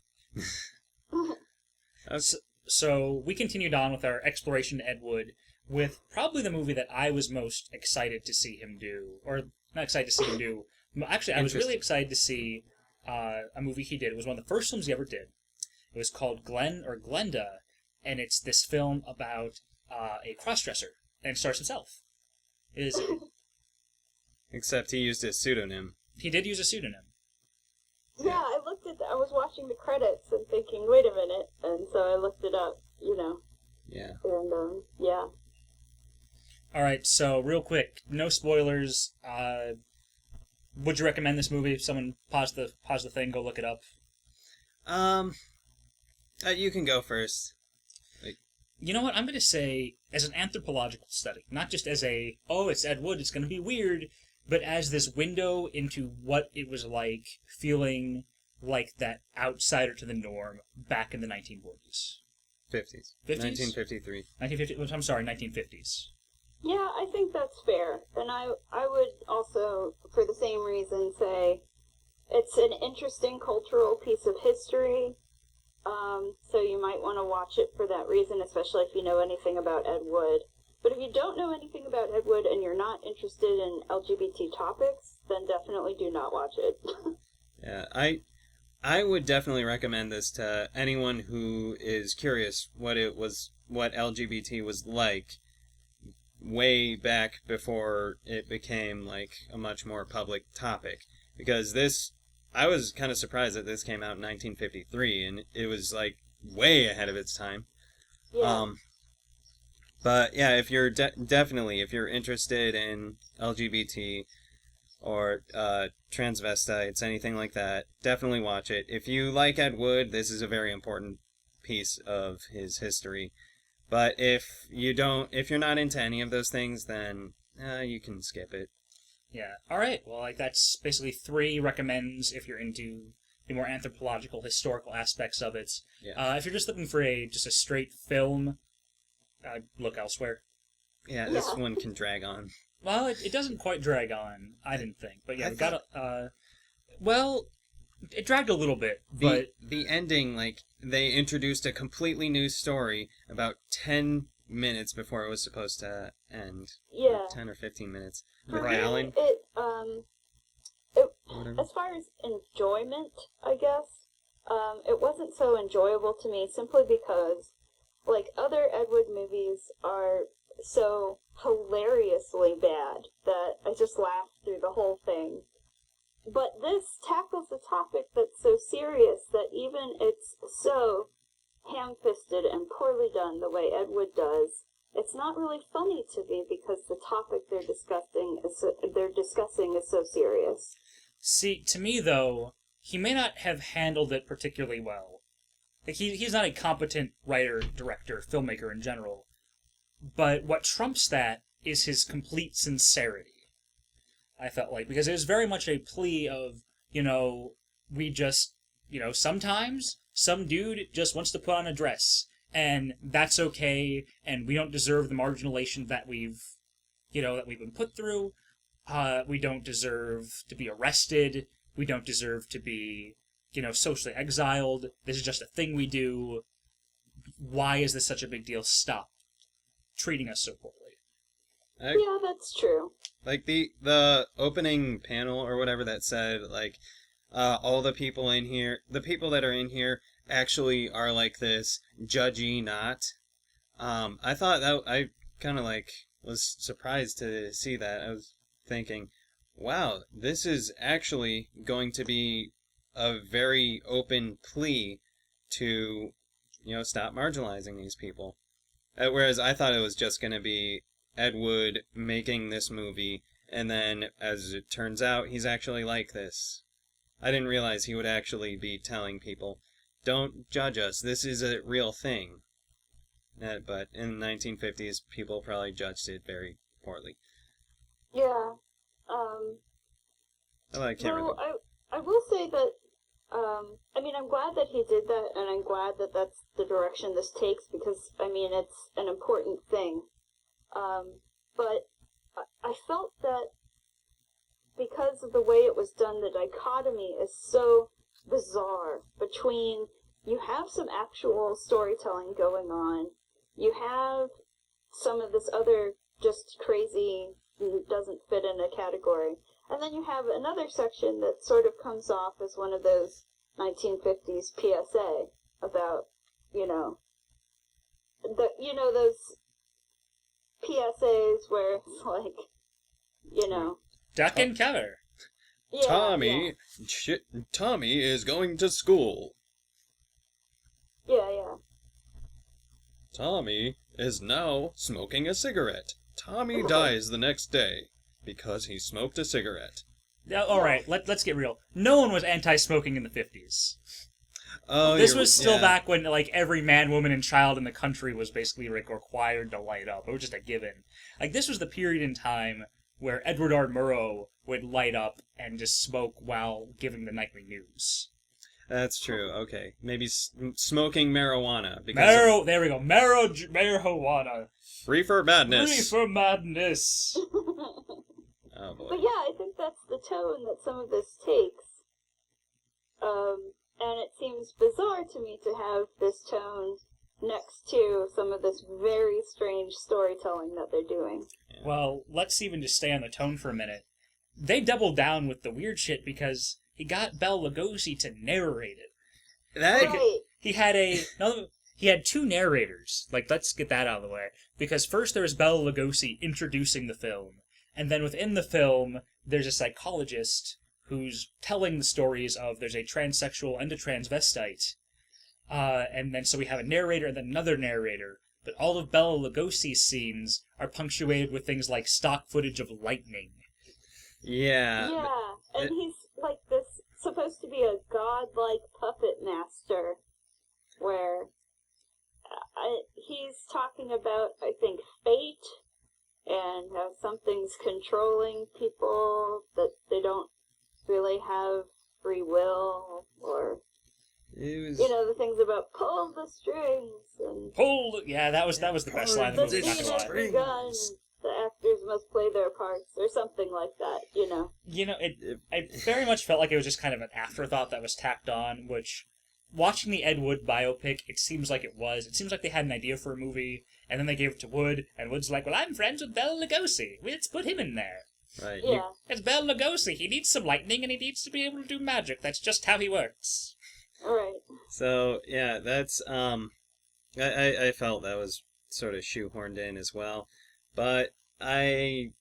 So we continued on with our exploration to Ed Wood with probably the movie that I was most excited to see him do. Or, not excited to see him do. Actually, I was really excited to see a movie he did. It was one of the first films he ever did. It was called Glen or Glenda, and it's this film about a crossdresser, and it stars himself. Except he used his pseudonym. He did use a pseudonym. Yeah, I was watching the credits and thinking, wait a minute, and so I looked it up, Yeah. And, yeah. Alright, so real quick, no spoilers. Would you recommend this movie? If someone pause the thing, go look it up. You can go first. You know what? I'm going to say, as an anthropological study, not just as it's Ed Wood, it's going to be weird, but as this window into what it was like feeling like that outsider to the norm back in the 1940s. 50s. 50s? 1953. 1950. I'm sorry, 1950s. Yeah, I think that's fair. And I would also, for the same reason, say it's an interesting cultural piece of history. So you might want to watch it for that reason, especially if you know anything about Ed Wood. But if you don't know anything about Ed Wood and you're not interested in LGBT topics, then definitely do not watch it. Yeah, I would definitely recommend this to anyone who is curious what LGBT was like way back before it became like a much more public topic. Because I was kind of surprised that this came out in 1953, and it was like way ahead of its time. Yeah. But yeah, if you're definitely if you're interested in LGBT or transvestites, anything like that, definitely watch it. If you like Ed Wood, this is a very important piece of his history. But if you're not into any of those things, then you can skip it. Yeah. All right. Well, that's basically 3 recommends if you're into the more anthropological, historical aspects of it. Yeah. If you're just looking for just a straight film, look elsewhere. Yeah, this one can drag on. Well, it doesn't quite drag on, I didn't think. But yeah, it dragged a little bit, but the ending, like, they introduced a completely new story about 10 minutes before it was supposed to end. Yeah. 10 or 15 minutes. For With me, Alan. As far as enjoyment, I guess, it wasn't so enjoyable to me simply because, like, other Ed Wood movies are so hilariously bad that I just laughed through the whole thing. But this tackles a topic that's so serious that even it's so ham-fisted and poorly done the way Ed Wood does, it's not really funny to me because the topic they're discussing is so serious. See, to me though, he may not have handled it particularly well. Like he's not a competent writer, director, filmmaker in general. But what trumps that is his complete sincerity. I felt like, because it was very much a plea of, we just, sometimes some dude just wants to put on a dress, and that's okay, and we don't deserve the marginalization that we've been put through. We don't deserve to be arrested. We don't deserve to be, socially exiled. This is just a thing we do. Why is this such a big deal? Stop treating us so poorly. Yeah, that's true. Like the opening panel or whatever that said, like, all the people that are in here actually are like this, judgy not. I thought that I kind of like was surprised to see that. I was thinking, wow, this is actually going to be a very open plea to, stop marginalizing these people. Whereas I thought it was just going to be Ed Wood making this movie, and then, as it turns out, he's actually like this. I didn't realize he would actually be telling people, don't judge us, this is a real thing. But in the 1950s, people probably judged it very poorly. Yeah. I can't really... I will say that, I'm glad that he did that, and I'm glad that that's the direction this takes, because, it's an important thing. But I felt that because of the way it was done, the dichotomy is so bizarre between, you have some actual storytelling going on, you have some of this other just crazy, doesn't fit in a category, and then you have another section that sort of comes off as one of those 1950s PSA about, those PSAs where it's like, Duck and cover. Yeah, Tommy is going to school. Yeah. Tommy is now smoking a cigarette. Tommy dies the next day because he smoked a cigarette. All right, let's get real. No one was anti-smoking in the 50s. Oh, this was still back when every man, woman, and child in the country was basically required to light up. It was just a given. This was the period in time where Edward R. Murrow would light up and just smoke while giving the nightly news. That's true. Okay, maybe smoking marijuana. There we go. Marijuana. Reefer madness. Reefer madness. Oh boy. But yeah, I think that's the tone that some of this takes. And it seems bizarre to me to have this tone next to some of this very strange storytelling that they're doing. Well, let's even just stay on the tone for a minute. They doubled down with the weird shit because he got Bela Lugosi to narrate it. Right. He had two narrators. Let's get that out of the way. Because first there was Bela Lugosi introducing the film, and then within the film, there's a psychologist who's telling the stories of there's a transsexual and a transvestite. And then so we have a narrator and then another narrator. But all of Bela Lugosi's scenes are punctuated with things like stock footage of lightning. Yeah. Yeah, and he's like this, supposed to be a godlike puppet master, where he's talking about, I think, fate, and how something's controlling people, that they don't really have free will, or the things about pull the strings and that was the best line the of the movie. scene at the gun, the actors must play their parts, or something like that. It very much felt like it was just kind of an afterthought that was tacked on. Which, watching the Ed Wood biopic, it seems like it was. It seems like they had an idea for a movie, and then they gave it to Wood, and Wood's like, "Well, I'm friends with Bela Lugosi. Let's put him in there." Right. Yeah. It's Bela Lugosi. He needs some lightning, and he needs to be able to do magic. That's just how he works. Alright. So, yeah, that's, I felt that was sort of shoehorned in as well. But I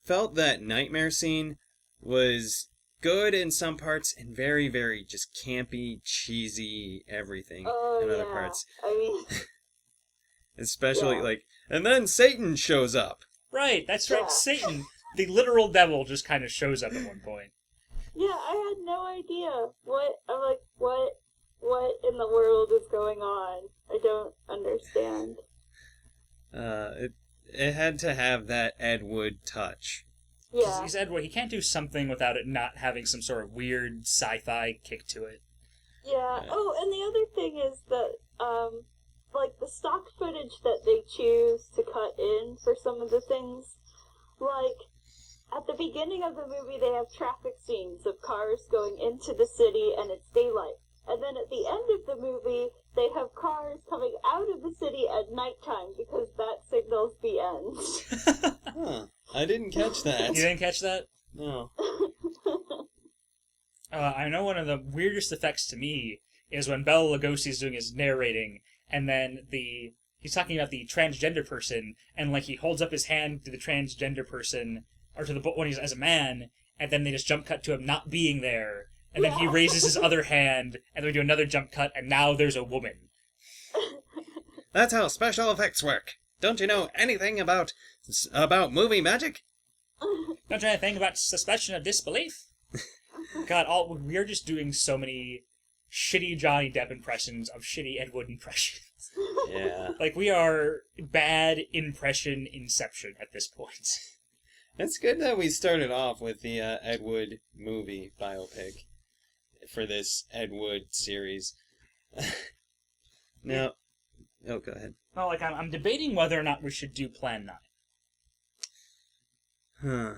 felt that nightmare scene was good in some parts and very, very just campy, cheesy everything in other parts. Especially, and then Satan shows up. Right, that's right, Satan. The literal devil just kind of shows up at one point. Yeah, I had no idea. What in the world is going on? I don't understand. It had to have that Ed Wood touch. Yeah. He's Ed Wood. He can't do something without it not having some sort of weird sci-fi kick to it. Yeah. Oh, and the other thing is that, the stock footage that they choose to cut in for some of the things, at the beginning of the movie, they have traffic scenes of cars going into the city and it's daylight. And then at the end of the movie, they have cars coming out of the city at nighttime because that signals the end. Huh. I didn't catch that. You didn't catch that? No. I know one of the weirdest effects to me is when Bela Lugosi's doing his narrating, and then the he's talking about the transgender person, and like he holds up his hand to the transgender person, or to the when he's as a man, and then they just jump cut to him not being there, and then he raises his other hand, and then we do another jump cut, and now there's a woman. That's how special effects work. Don't you know anything about movie magic? Don't you know anything about suspension of disbelief? God, we are just doing so many shitty Johnny Depp impressions of shitty Ed Wood impressions. Yeah. Like, we are bad impression inception at this point. It's good that we started off with the Ed Wood movie biopic for this Ed Wood series. Now, go ahead. No, like, I'm debating whether or not we should do Plan 9.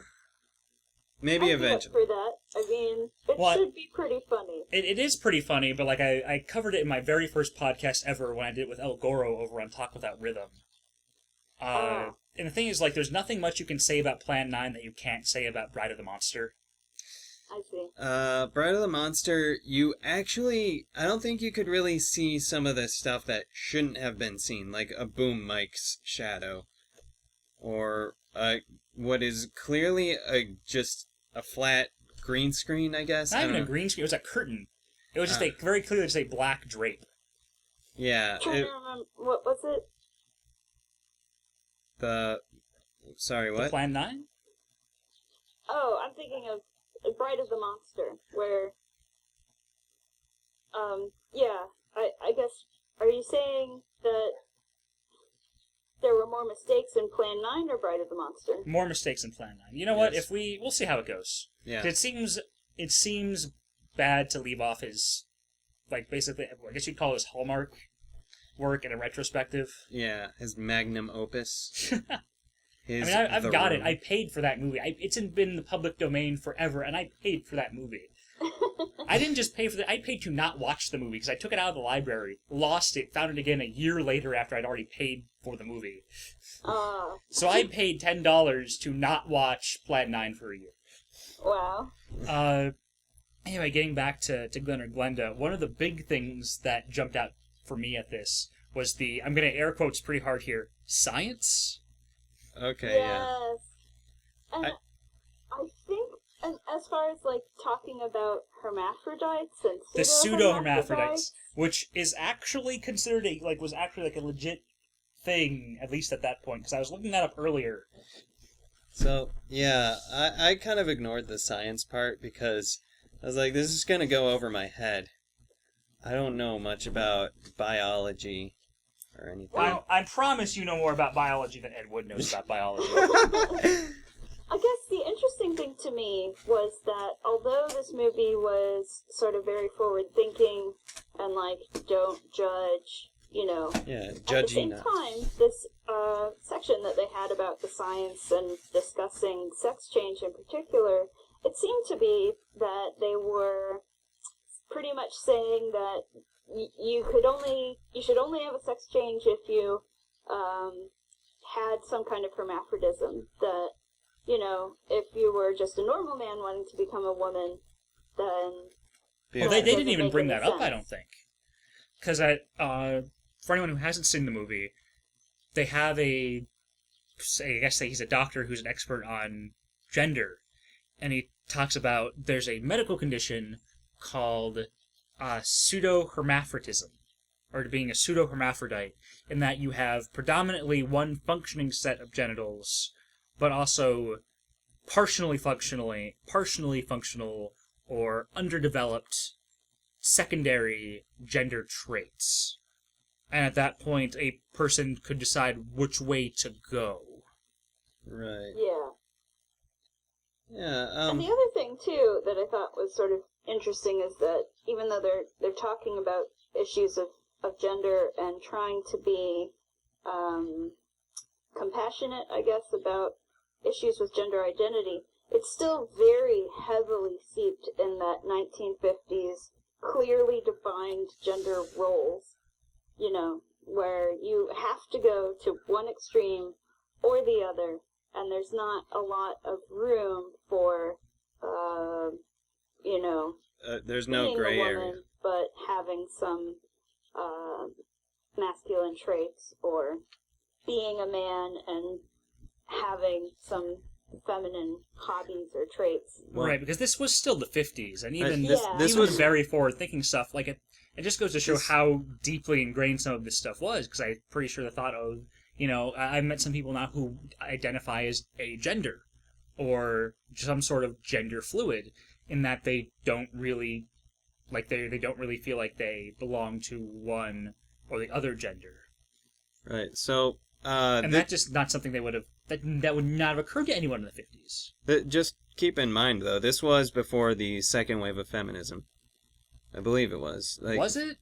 Maybe I'd be up eventually. for that. I mean, it should be pretty funny. It is pretty funny, but like I covered it in my very first podcast ever when I did it with El Goro over on Talk Without Rhythm. And the thing is, like, there's nothing much you can say about Plan 9 that you can't say about Bride of the Monster. I see. Bride of the Monster, I don't think you could really see some of the stuff that shouldn't have been seen, like a boom mic's shadow. Or, what is clearly just a flat green screen, I guess. Not even a green screen, it was a curtain. It was just very clearly just a black drape. Yeah. I'm trying to remember, what was it? Sorry, The what? Plan 9? Oh, I'm thinking of Bride of the Monster, where, yeah, I guess, are you saying that there were more mistakes in Plan 9 or Bride of the Monster? More mistakes in Plan 9. You know what? If we'll see how it goes. Yeah. It seems bad to leave off his, like, basically, I guess you'd call his hallmark work in a retrospective. Yeah, his magnum opus. I've got it. I paid for that movie. It's been in the public domain forever, and I paid for that movie. I didn't just pay for it. I paid to not watch the movie, because I took it out of the library, lost it, found it again a year later after I'd already paid for the movie. So I paid $10 to not watch Plan 9 for a year. Wow. Anyway, getting back to Glen or Glenda, one of the big things that jumped out for me at this was I'm going to air quotes pretty hard here, science? Okay, yes. And I think, as far as, like, talking about hermaphrodites and the pseudo-hermaphrodites, which is actually considered was actually a legit thing, at least at that point, because I was looking that up earlier. So, yeah, I kind of ignored the science part because I was like, this is going to go over my head. I don't know much about biology or anything. Well, I promise you know more about biology than Ed Wood knows about biology. I guess the interesting thing to me was that although this movie was sort of very forward-thinking and, like, don't judge, you know, yeah, at the judgy same nuts. time, this section that they had about the science and discussing sex change in particular, it seemed to be that they were pretty much saying that you should only have a sex change if you had some kind of hermaphrodism. That, you know, if you were just a normal man wanting to become a woman, then Well, they didn't even bring that up, sense. I don't think. Because for anyone who hasn't seen the movie, they have I guess he's a doctor who's an expert on gender, and he talks about there's a medical condition called pseudo-hermaphroditism, or being a pseudo-hermaphrodite, in that you have predominantly one functioning set of genitals, but also partially functional or underdeveloped secondary gender traits. And at that point, a person could decide which way to go. Right. Yeah. Yeah, And the other thing, too, that I thought was sort of interesting is that even though they're talking about issues of gender and trying to be compassionate, I guess, about issues with gender identity, it's still very heavily seeped in that 1950s clearly defined gender roles, you know, where you have to go to one extreme or the other, and there's not a lot of room for, you know, there's no being gray a woman, area. but having some masculine traits, or being a man and having some feminine hobbies or traits. Right, because this was still the 50s, and even this even was very forward-thinking stuff. Like, it just goes to show how deeply ingrained some of this stuff was, because I'm pretty sure the thought of, I've met some people now who identify as agender, or some sort of gender fluid, in that they don't really, they don't really feel like they belong to one or the other gender. right. So And that's just not something they would have, that would not have occurred to anyone in the 50s. just keep in mind though, this was before the second wave of feminism. I believe it was. Was it?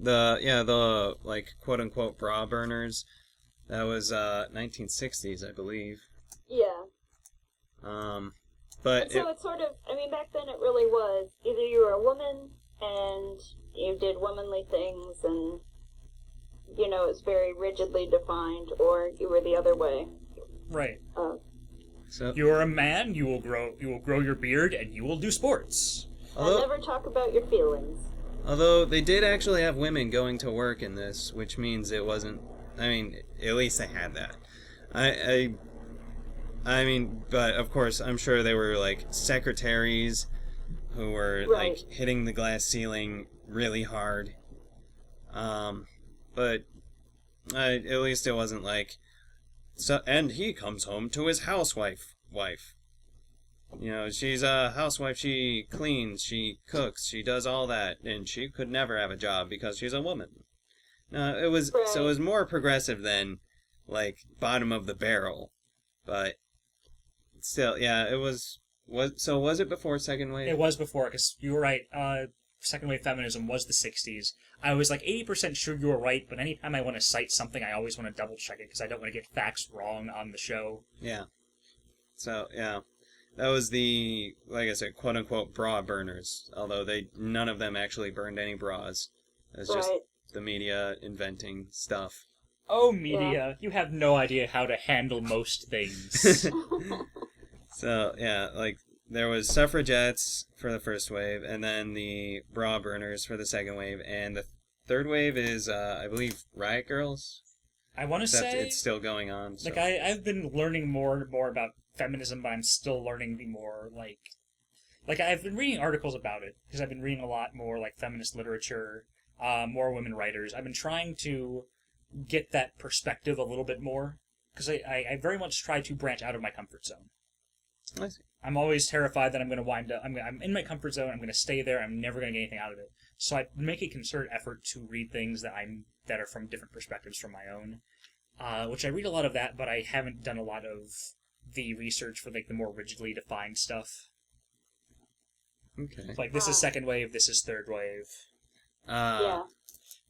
The like quote unquote bra burners. That was 1960s, I believe. Yeah. But And so it's sort of, I mean, back then it really was either you were a woman and you did womanly things and, it was very rigidly defined, or you were the other way. Right. so You are a man, you will grow your beard, and you will do sports. And never talk about your feelings. although they did actually have women going to work in this, which means it wasn't. I mean, at least they had that. I mean, but of course, I'm sure they were like secretaries who were Right. like hitting the glass ceiling really hard. But at least it wasn't like, so. And he comes home to his housewife. She's a housewife. She cleans, she cooks, she does all that, and she could never have a job because she's a woman. No, it was Right. so it was more progressive than like bottom of the barrel, but still, yeah, it was. Was it before second wave? It was before, because you were right. Second wave feminism was the 60s. I was like 80% sure you were right, but anytime I want to cite something, I always want to double check it, because I don't want to get facts wrong on the show. Yeah. So yeah, that was the, like I said, quote unquote bra burners. Although none of them actually burned any bras. It's just Right. the media inventing stuff. Oh, media, you have no idea how to handle most things. So yeah, like there was suffragettes for the first wave, and then the bra burners for the second wave, and the third wave is I believe riot girls. I want to Except say, it's still going on. So. like, I've been learning more and more about feminism, but I'm still learning the more, like I've been reading articles about it, because I've been reading a lot more, like, feminist literature, more women writers. I've been trying to get that perspective a little bit more, because I very much try to branch out of my comfort zone. I see. I'm always terrified that I'm going to wind up, I'm in my comfort zone, I'm going to stay there, I'm never going to get anything out of it. So I make a concerted effort to read things that are from different perspectives from my own, which I read a lot of that, but I haven't done a lot of the research for, like, the more rigidly defined stuff. Okay. Like, this is second wave, this is third wave. Yeah.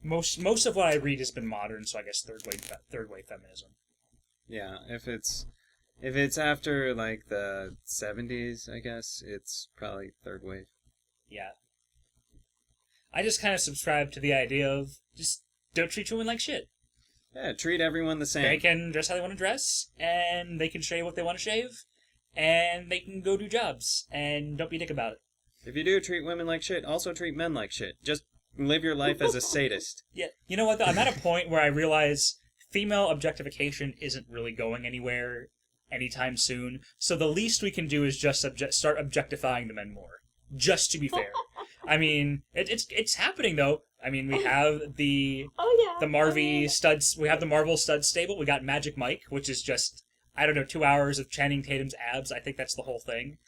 Most of what I read has been modern, so I guess third wave feminism. Yeah, if it's after like the 70s, I guess it's probably third wave. Yeah. I just kind of subscribe to the idea of just don't treat women like shit. Yeah, treat everyone the same. They can dress how they want to dress, and they can shave what they want to shave, and they can go do jobs, and don't be a dick about it. If you do treat women like shit, also treat men like shit. Just live your life as a sadist. Yeah, you know what, though? I'm at a point where I realize female objectification isn't really going anywhere anytime soon, so the least we can do is just start objectifying the men more. Just to be fair. I mean, it's happening, though. I mean, we have the Marvel stud stable. We got Magic Mike, which is just, I don't know, 2 hours of Channing Tatum's abs. I think that's the whole thing.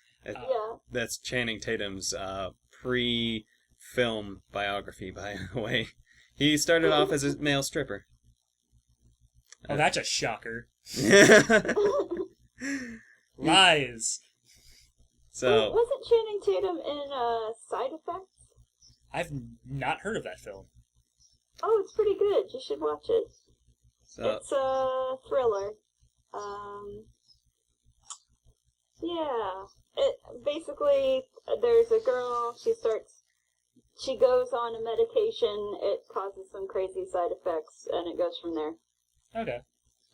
That's Channing Tatum's pre-film biography, by the way. He started off as a male stripper. Oh, that's a shocker. Lies. So Wasn't Channing Tatum in Side Effects? I've not heard of that film. Oh, it's pretty good. You should watch it. So It's a thriller. Basically, there's a girl, she goes on a medication, it causes some crazy side effects, and it goes from there. Okay.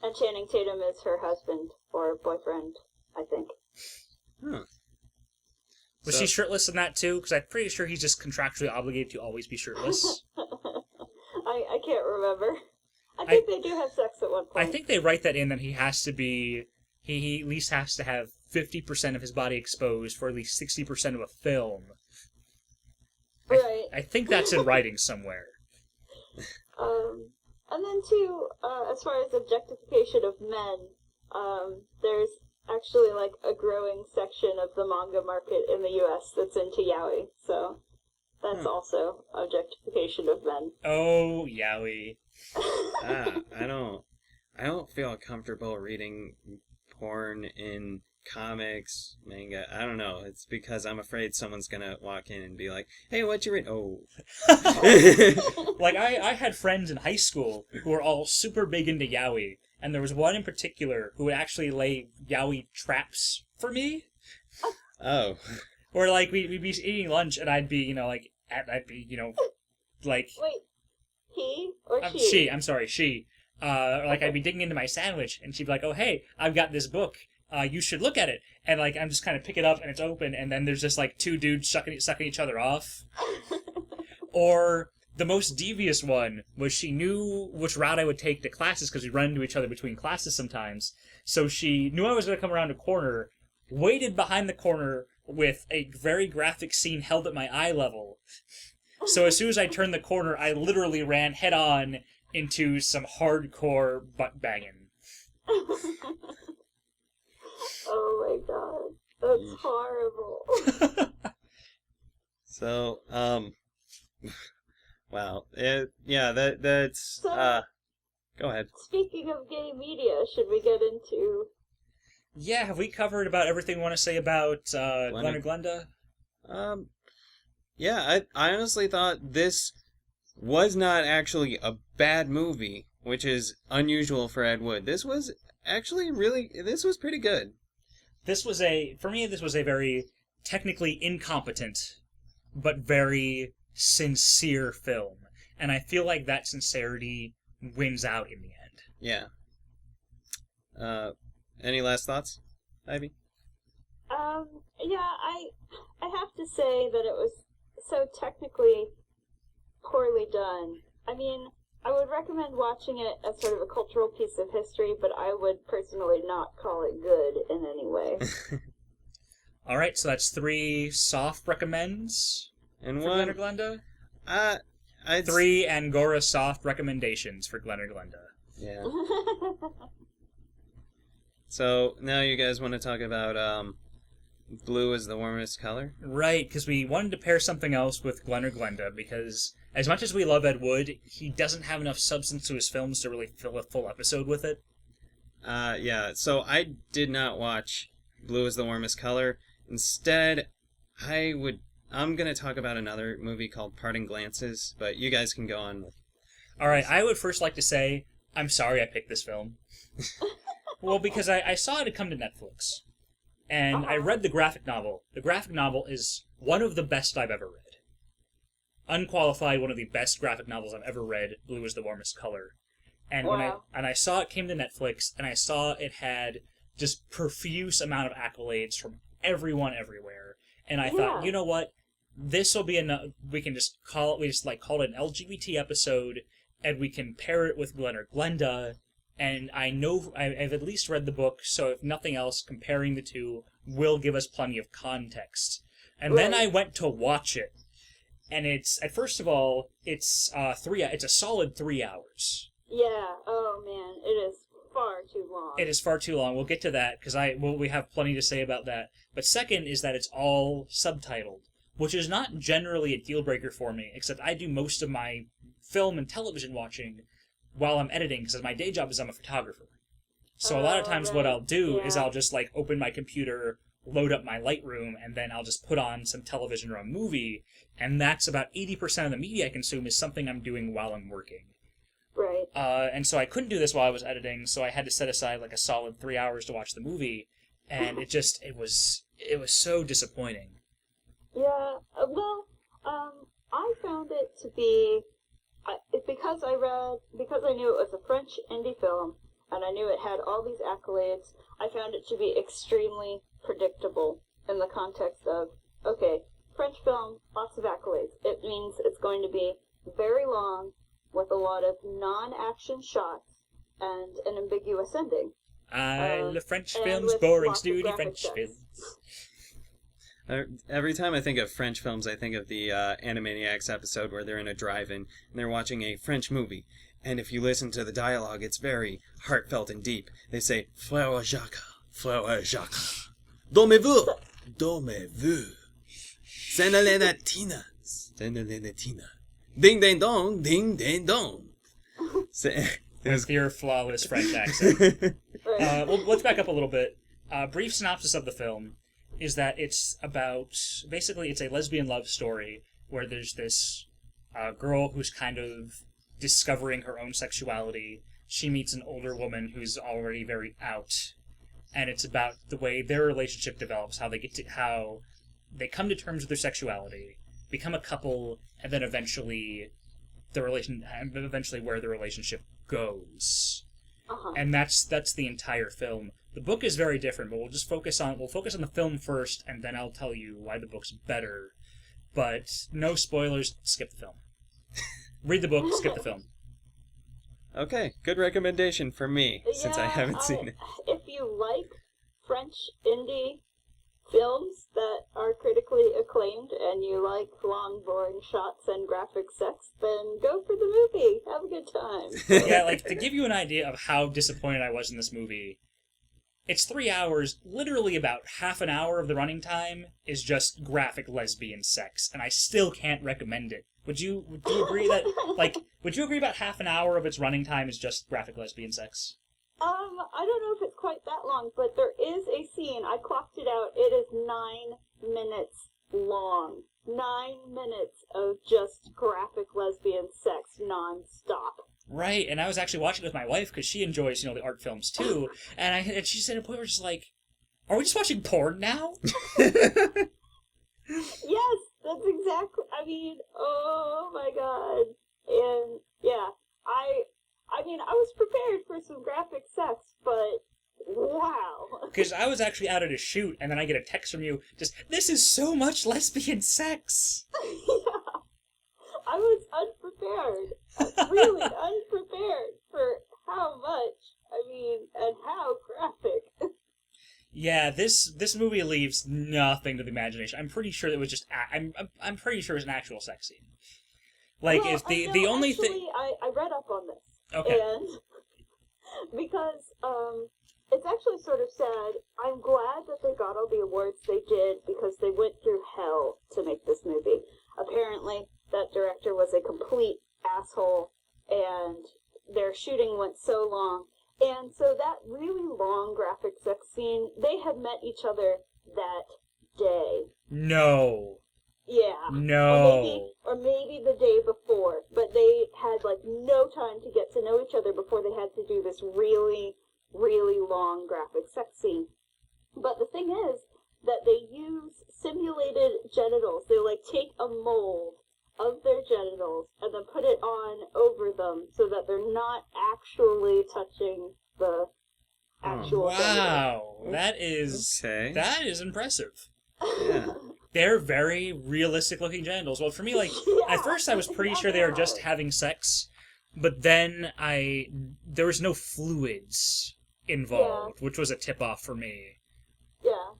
And Channing Tatum is her husband, or boyfriend, I think. Was she shirtless in that too? Because I'm pretty sure he's just contractually obligated to always be shirtless. I can't remember. I think they do have sex at one point. I think they write that in that he has to be... He at least has to have 50% of his body exposed for at least 60% of a film. Right. I think that's in writing somewhere. And then too, as far as objectification of men, there's actually like a growing section of the manga market in the U.S. that's into yaoi, so that's also objectification of men. Oh, yaoi. I don't feel comfortable reading porn in comics, manga. I don't know. It's because I'm afraid someone's gonna walk in and be like, "Hey, what you read?" Oh. Like, I had friends in high school who were all super big into yaoi, and there was one in particular who would actually lay yaoi traps for me. Oh. Or, like, we'd be eating lunch, and I'd be, like, like... Wait, he or she? She, I'm sorry, she. Like, I'd be digging into my sandwich, and she'd be like, "Oh, hey, I've got this book. You should look at it." And, like, I'm just kind of pick it up, and it's open, and then there's just, like, two dudes sucking each other off. Or the most devious one was she knew which route I would take to classes, because we'd run into each other between classes sometimes. So she knew I was going to come around a corner, waited behind the corner with a very graphic scene held at my eye level. So as soon as I turned the corner, I literally ran head-on into some hardcore butt-banging. Oh my god. That's horrible. So, wow. That's, So, go ahead. speaking of gay media, should we get into... Yeah, have we covered about everything we want to say about Glen or Glenda? Yeah, I honestly thought this was not actually a bad movie, which is unusual for Ed Wood. This was actually this was pretty good. For me, this was a very technically incompetent, but very sincere film. And I feel like that sincerity wins out in the end. Yeah. Any last thoughts, Ivy? Yeah, I have to say that it was so technically poorly done. I mean, I would recommend watching it as sort of a cultural piece of history, but I would personally not call it good in any way. Alright, so that's 3 soft recommends And for Glen or Glenda? I'd 3 Angora soft recommendations for Glen or Glenda. Yeah. So, now you guys want to talk about, blue is the warmest color? Right, because we wanted to pair something else with Glen or Glenda, because as much as we love Ed Wood, he doesn't have enough substance to his films to really fill a full episode with it. Yeah, so I did not watch Blue is the Warmest Color. Instead, I'm gonna talk about another movie called Parting Glances, but you guys can go on with... Alright, I would first like to say, I'm sorry I picked this film. Well, because I saw it had come to Netflix. And I read the graphic novel. The graphic novel is one of the best I've ever read. Unqualified, one of the best graphic novels I've ever read, Blue is the Warmest Color. And Wow. when I saw it came to Netflix, and I saw it had just profuse amount of accolades from everyone everywhere. And I thought, you know what? This will be enough. We can just call it an LGBT episode, and we can pair it with Glen or Glenda. And I know I've at least read the book, so if nothing else, comparing the two will give us plenty of context. And then I went to watch it, and it's first of all, it's a solid 3 hours. Yeah. Oh man, it is far too long. It is far too long. We'll get to that because we have plenty to say about that. But second is that it's all subtitled, which is not generally a deal breaker for me. Except I do most of my film and television watching while I'm editing, because my day job is I'm a photographer. So a lot of times what I'll do is I'll just open my computer, load up my Lightroom, and then I'll just put on some television or a movie, and that's about 80% of the media I consume is something I'm doing while I'm working. Right. And so I couldn't do this while I was editing, so I had to set aside a solid 3 hours to watch the movie, and it was so disappointing. Yeah. Well, I found it to be... because I knew it was a French indie film, and I knew it had all these accolades, I found it to be extremely predictable in the context of, okay, French film, lots of accolades. It means it's going to be very long, with a lot of non-action shots and an ambiguous ending. The French and films, with boring, lots of snooty graphic French sex. films. Every time I think of French films, I think of the Animaniacs episode where they're in a drive-in and they're watching a French movie. And if you listen to the dialogue, it's very heartfelt and deep. They say, Frère Jacques, dormez-vous, dormez-vous. Senalena Tina. Ding ding dong, ding ding dong. With your flawless French accent. Let's back up a little bit. Brief synopsis of the film is that it's about, basically it's a lesbian love story where there's this girl who's kind of discovering her own sexuality. She meets an older woman who's already very out, and it's about the way their relationship develops, how they come to terms with their sexuality, become a couple, and then eventually where the relationship goes. Uh-huh. And that's the entire film. The book is very different, but we'll focus on the film first, and then I'll tell you why the book's better. But no spoilers, skip the film. Read the book, skip the film. Okay, good recommendation for me, since I haven't seen it. If you like French indie films that are critically acclaimed and you like long, boring shots and graphic sex, then go for the movie. Have a good time. Yeah, like, to give you an idea of how disappointed I was in this movie, it's 3 hours, literally about half an hour of the running time is just graphic lesbian sex, and I still can't recommend it. Would you agree that, would you agree about half an hour of its running time is just graphic lesbian sex? I don't know if it's quite that long, but there is a scene, I clocked it out, it is 9 minutes long. 9 minutes of just graphic lesbian sex non-stop. Right, and I was actually watching it with my wife, because she enjoys, the art films too, and she said at a point where she's like, are we just watching porn now? Yes, that's exactly, oh my god. And, yeah, I was prepared for some graphic sex, but wow. Because I was actually out at a shoot, and then I get a text from you, this is so much lesbian sex! Yeah. I was unprepared. Really unprepared for how much, and how graphic. Yeah, this movie leaves nothing to the imagination. I'm pretty sure it was just, I'm pretty sure it was an actual sex scene. Like, well, if the only thing... I read up on this. Okay. And because it's actually sort of sad. I'm glad that they got all the awards they did because they went through hell to make this movie. Apparently, that director was a complete asshole, and their shooting went so long. And so that really long graphic sex scene, they had met each other that day. No. Yeah. No. Or maybe the day before, but they had no time to get to know each other before they had to do this really, really long graphic sex scene. But the thing is that they use simulated genitals. They take a mold of their genitals and then put it on over them so that they're not actually touching the actual Wow. genitals. That is impressive. Yeah. They're very realistic looking genitals. Well, for me, at first I was pretty sure they were just having sex, but then there was no fluids involved, which was a tip off for me. Yeah.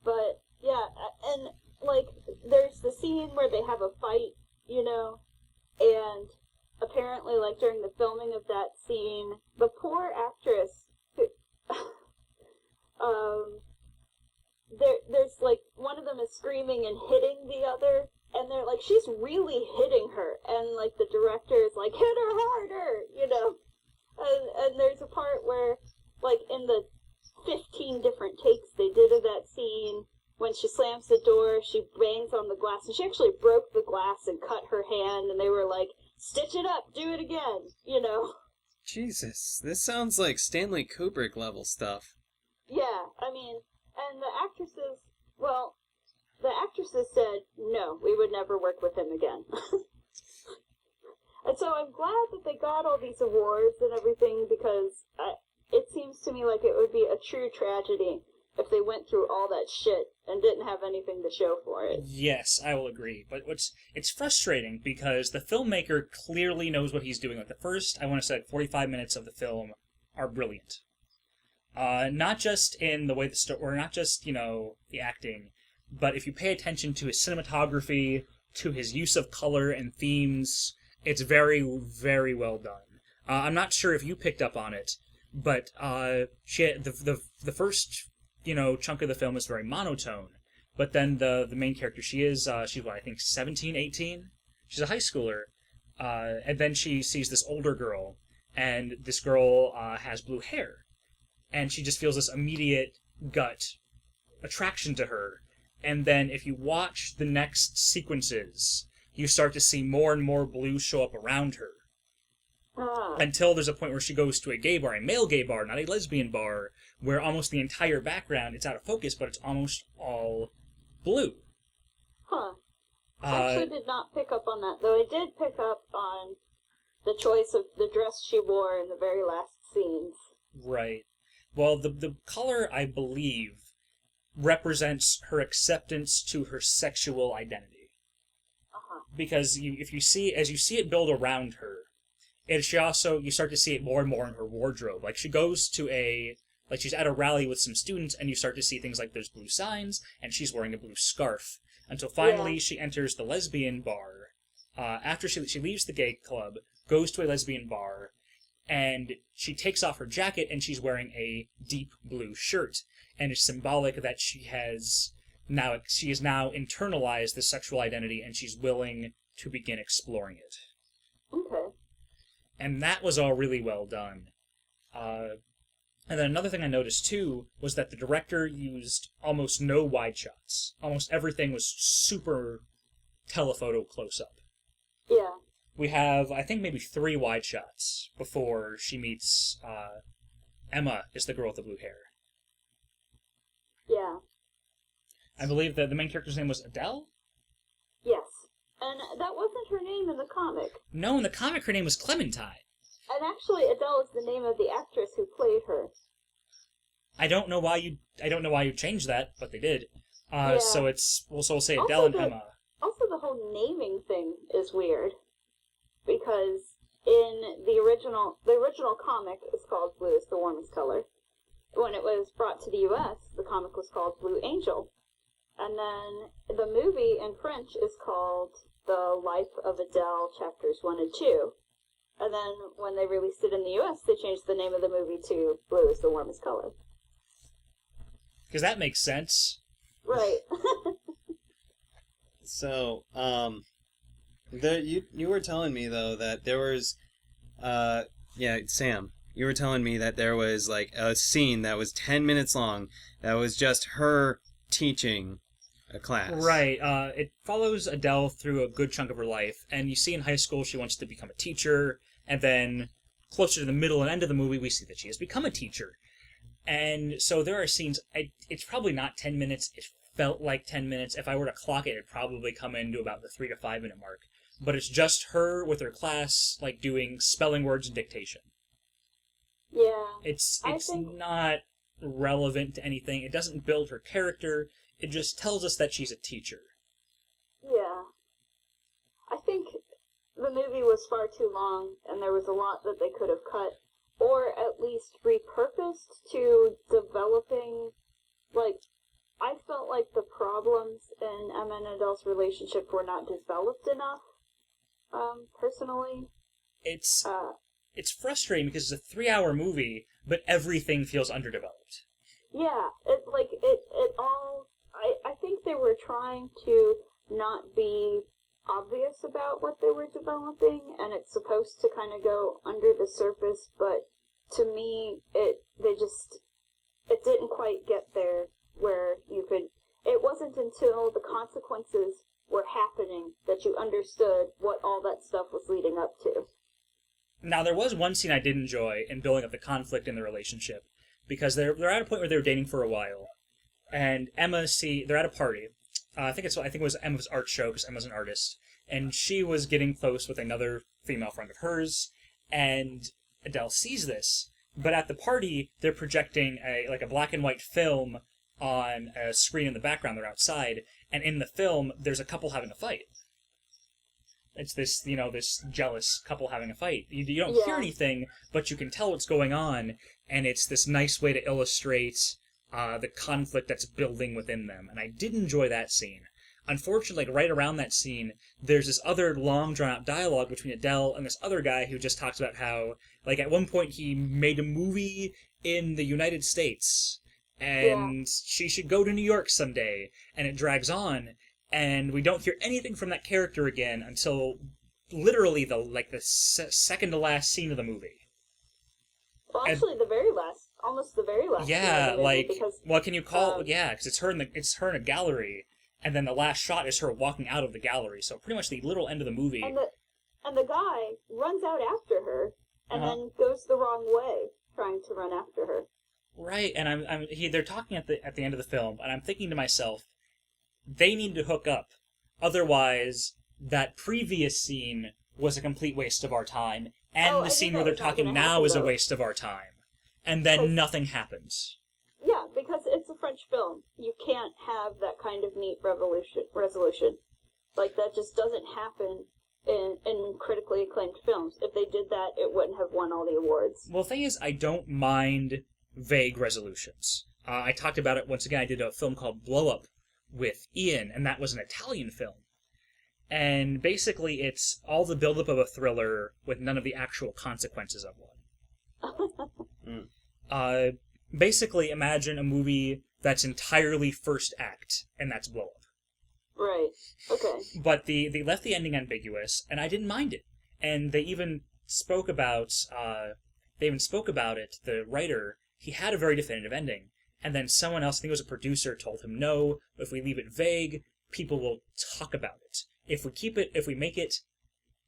But, yeah, and, there's the scene where they have a fight, and apparently, during the filming of that scene, the poor actress, there's one of them is screaming and hitting the other, and they're she's really hitting her, and the director is hit her harder, and there's a part where in the 15 different takes they did of that scene, when she slams the door, she bangs on the glass, and she actually broke the glass and cut her hand, and they were stitch it up, do it again, Jesus, this sounds like Stanley Kubrick level stuff. Yeah, and the actresses said, no, we would never work with him again. And so I'm glad that they got all these awards and everything, because it seems to me like it would be a true tragedy if they went through all that shit and didn't have anything to show for it. Yes, I will agree. But it's frustrating because the filmmaker clearly knows what he's doing. Like the first, I want to say, 45 minutes of the film are brilliant. Not just in the way the story, or not just, the acting, but if you pay attention to his cinematography, to his use of color and themes, it's very, very well done. I'm not sure if you picked up on it, but the first chunk of the film is very monotone, but then the main character, she's what, I think 17, 18? She's a high schooler, and then she sees this older girl, and this girl has blue hair, and she just feels this immediate gut attraction to her. And then if you watch the next sequences, you start to see more and more blue show up around her. Until there's a point where she goes to a gay bar, a male gay bar, not a lesbian bar, where almost the entire background, it's out of focus, but it's almost all blue. Huh. I actually did not pick up on that, though I did pick up on the choice of the dress she wore in the very last scenes. Right. Well, the color, I believe, represents her acceptance to her sexual identity. Because as you see it build around her, you start to see it more and more in her wardrobe. Like she goes to she's at a rally with some students, and you start to see things like there's blue signs, and she's wearing a blue scarf. Until finally she enters the lesbian bar. After she leaves the gay club, goes to a lesbian bar, and she takes off her jacket, and she's wearing a deep blue shirt. And it's symbolic that she has now internalized the sexual identity, and she's willing to begin exploring it. Okay. And that was all really well done. And then another thing I noticed, too, was that the director used almost no wide shots. Almost everything was super telephoto close-up. Yeah. We have, I think, maybe 3 wide shots before she meets Emma, is the girl with the blue hair. Yeah. I believe that the main character's name was Adele? Yes. And that wasn't her name in the comic. No, in the comic her name was Clementine. And actually, Adele is the name of the actress who played her. I don't know why you changed that, but they did. Yeah. So we'll say Adele and Emma. Also, the whole naming thing is weird, because in the original comic is called Blue is the Warmest Color. When it was brought to the U.S., the comic was called Blue Angel. And then the movie in French is called The Life of Adele, Chapters 1 and 2. And then when they released it in the U.S., they changed the name of the movie to Blue is the Warmest Color. Because that makes sense. Right. So, you were telling me, though, that there was, Sam, you were telling me that there was, like, a scene that was 10 minutes long that was just her teaching a class. Right. It follows Adele through a good chunk of her life, and you see in high school she wants to become a teacher, and then closer to the middle and end of the movie we see that she has become a teacher. And so there are scenes, it's probably not 10 minutes, it felt like 10 minutes. If I were to clock it, it'd probably come into about the 3 to 5 minute mark. But it's just her with her class, like, doing spelling words and dictation. Yeah. It's not relevant to anything. It doesn't build her character. It just tells us that she's a teacher. Yeah. I think the movie was far too long, and there was a lot that they could have cut, or at least repurposed to developing, like, I felt like the problems in Emma and Adele's relationship were not developed enough, personally. It's frustrating because it's a 3-hour movie, but everything feels underdeveloped. Yeah, it all, I think they were trying to not be obvious about what they were developing, and it's supposed to kind of go under the surface, but to me, it didn't quite get there where you could, it wasn't until the consequences were happening that you understood what all that stuff was leading up to. Now, there was one scene I did enjoy in building up the conflict in the relationship, because they're at a point where they were dating for a while, and they're at a party. I think it was Emma's art show, because Emma's an artist, and she was getting close with another female friend of hers, and Adele sees this, but at the party, they're projecting a black and white film on a screen in the background. They're outside, and in the film, there's a couple having a fight. It's this, this jealous couple having a fight. You don't hear anything, but you can tell what's going on, and it's this nice way to illustrate the conflict that's building within them. And I did enjoy that scene. Unfortunately, right around that scene, there's this other long, drawn-out dialogue between Adele and this other guy who just talks about how, at one point he made a movie in the United States, and she should go to New York someday, and it drags on, and we don't hear anything from that character again until literally the second to last scene of the movie. Well, actually, almost the very last. Yeah, scene of the movie, because, what can you call? Because it's her in a gallery, and then the last shot is her walking out of the gallery. So pretty much the literal end of the movie. And the guy runs out after her, and then goes the wrong way, trying to run after her. Right, and they're talking at the end of the film, and I'm thinking to myself, they need to hook up. Otherwise, that previous scene was a complete waste of our time, and the scene where they're talking now is a waste of our time. And then nothing happens. Yeah, because it's a French film. You can't have that kind of neat resolution. That just doesn't happen in critically acclaimed films. If they did that, it wouldn't have won all the awards. Well, the thing is, I don't mind vague resolutions. I talked about it once again. I did a film called Blow Up with Ian, and that was an Italian film. And basically, it's all the buildup of a thriller with none of the actual consequences of one. Basically, imagine a movie that's entirely first act, and that's Blow Up. Right. Okay. But they left the ending ambiguous, and I didn't mind it. And they even spoke about it. The writer, he had a very definitive ending, and then someone else, I think it was a producer, told him, no, if we leave it vague, people will talk about it. If we make it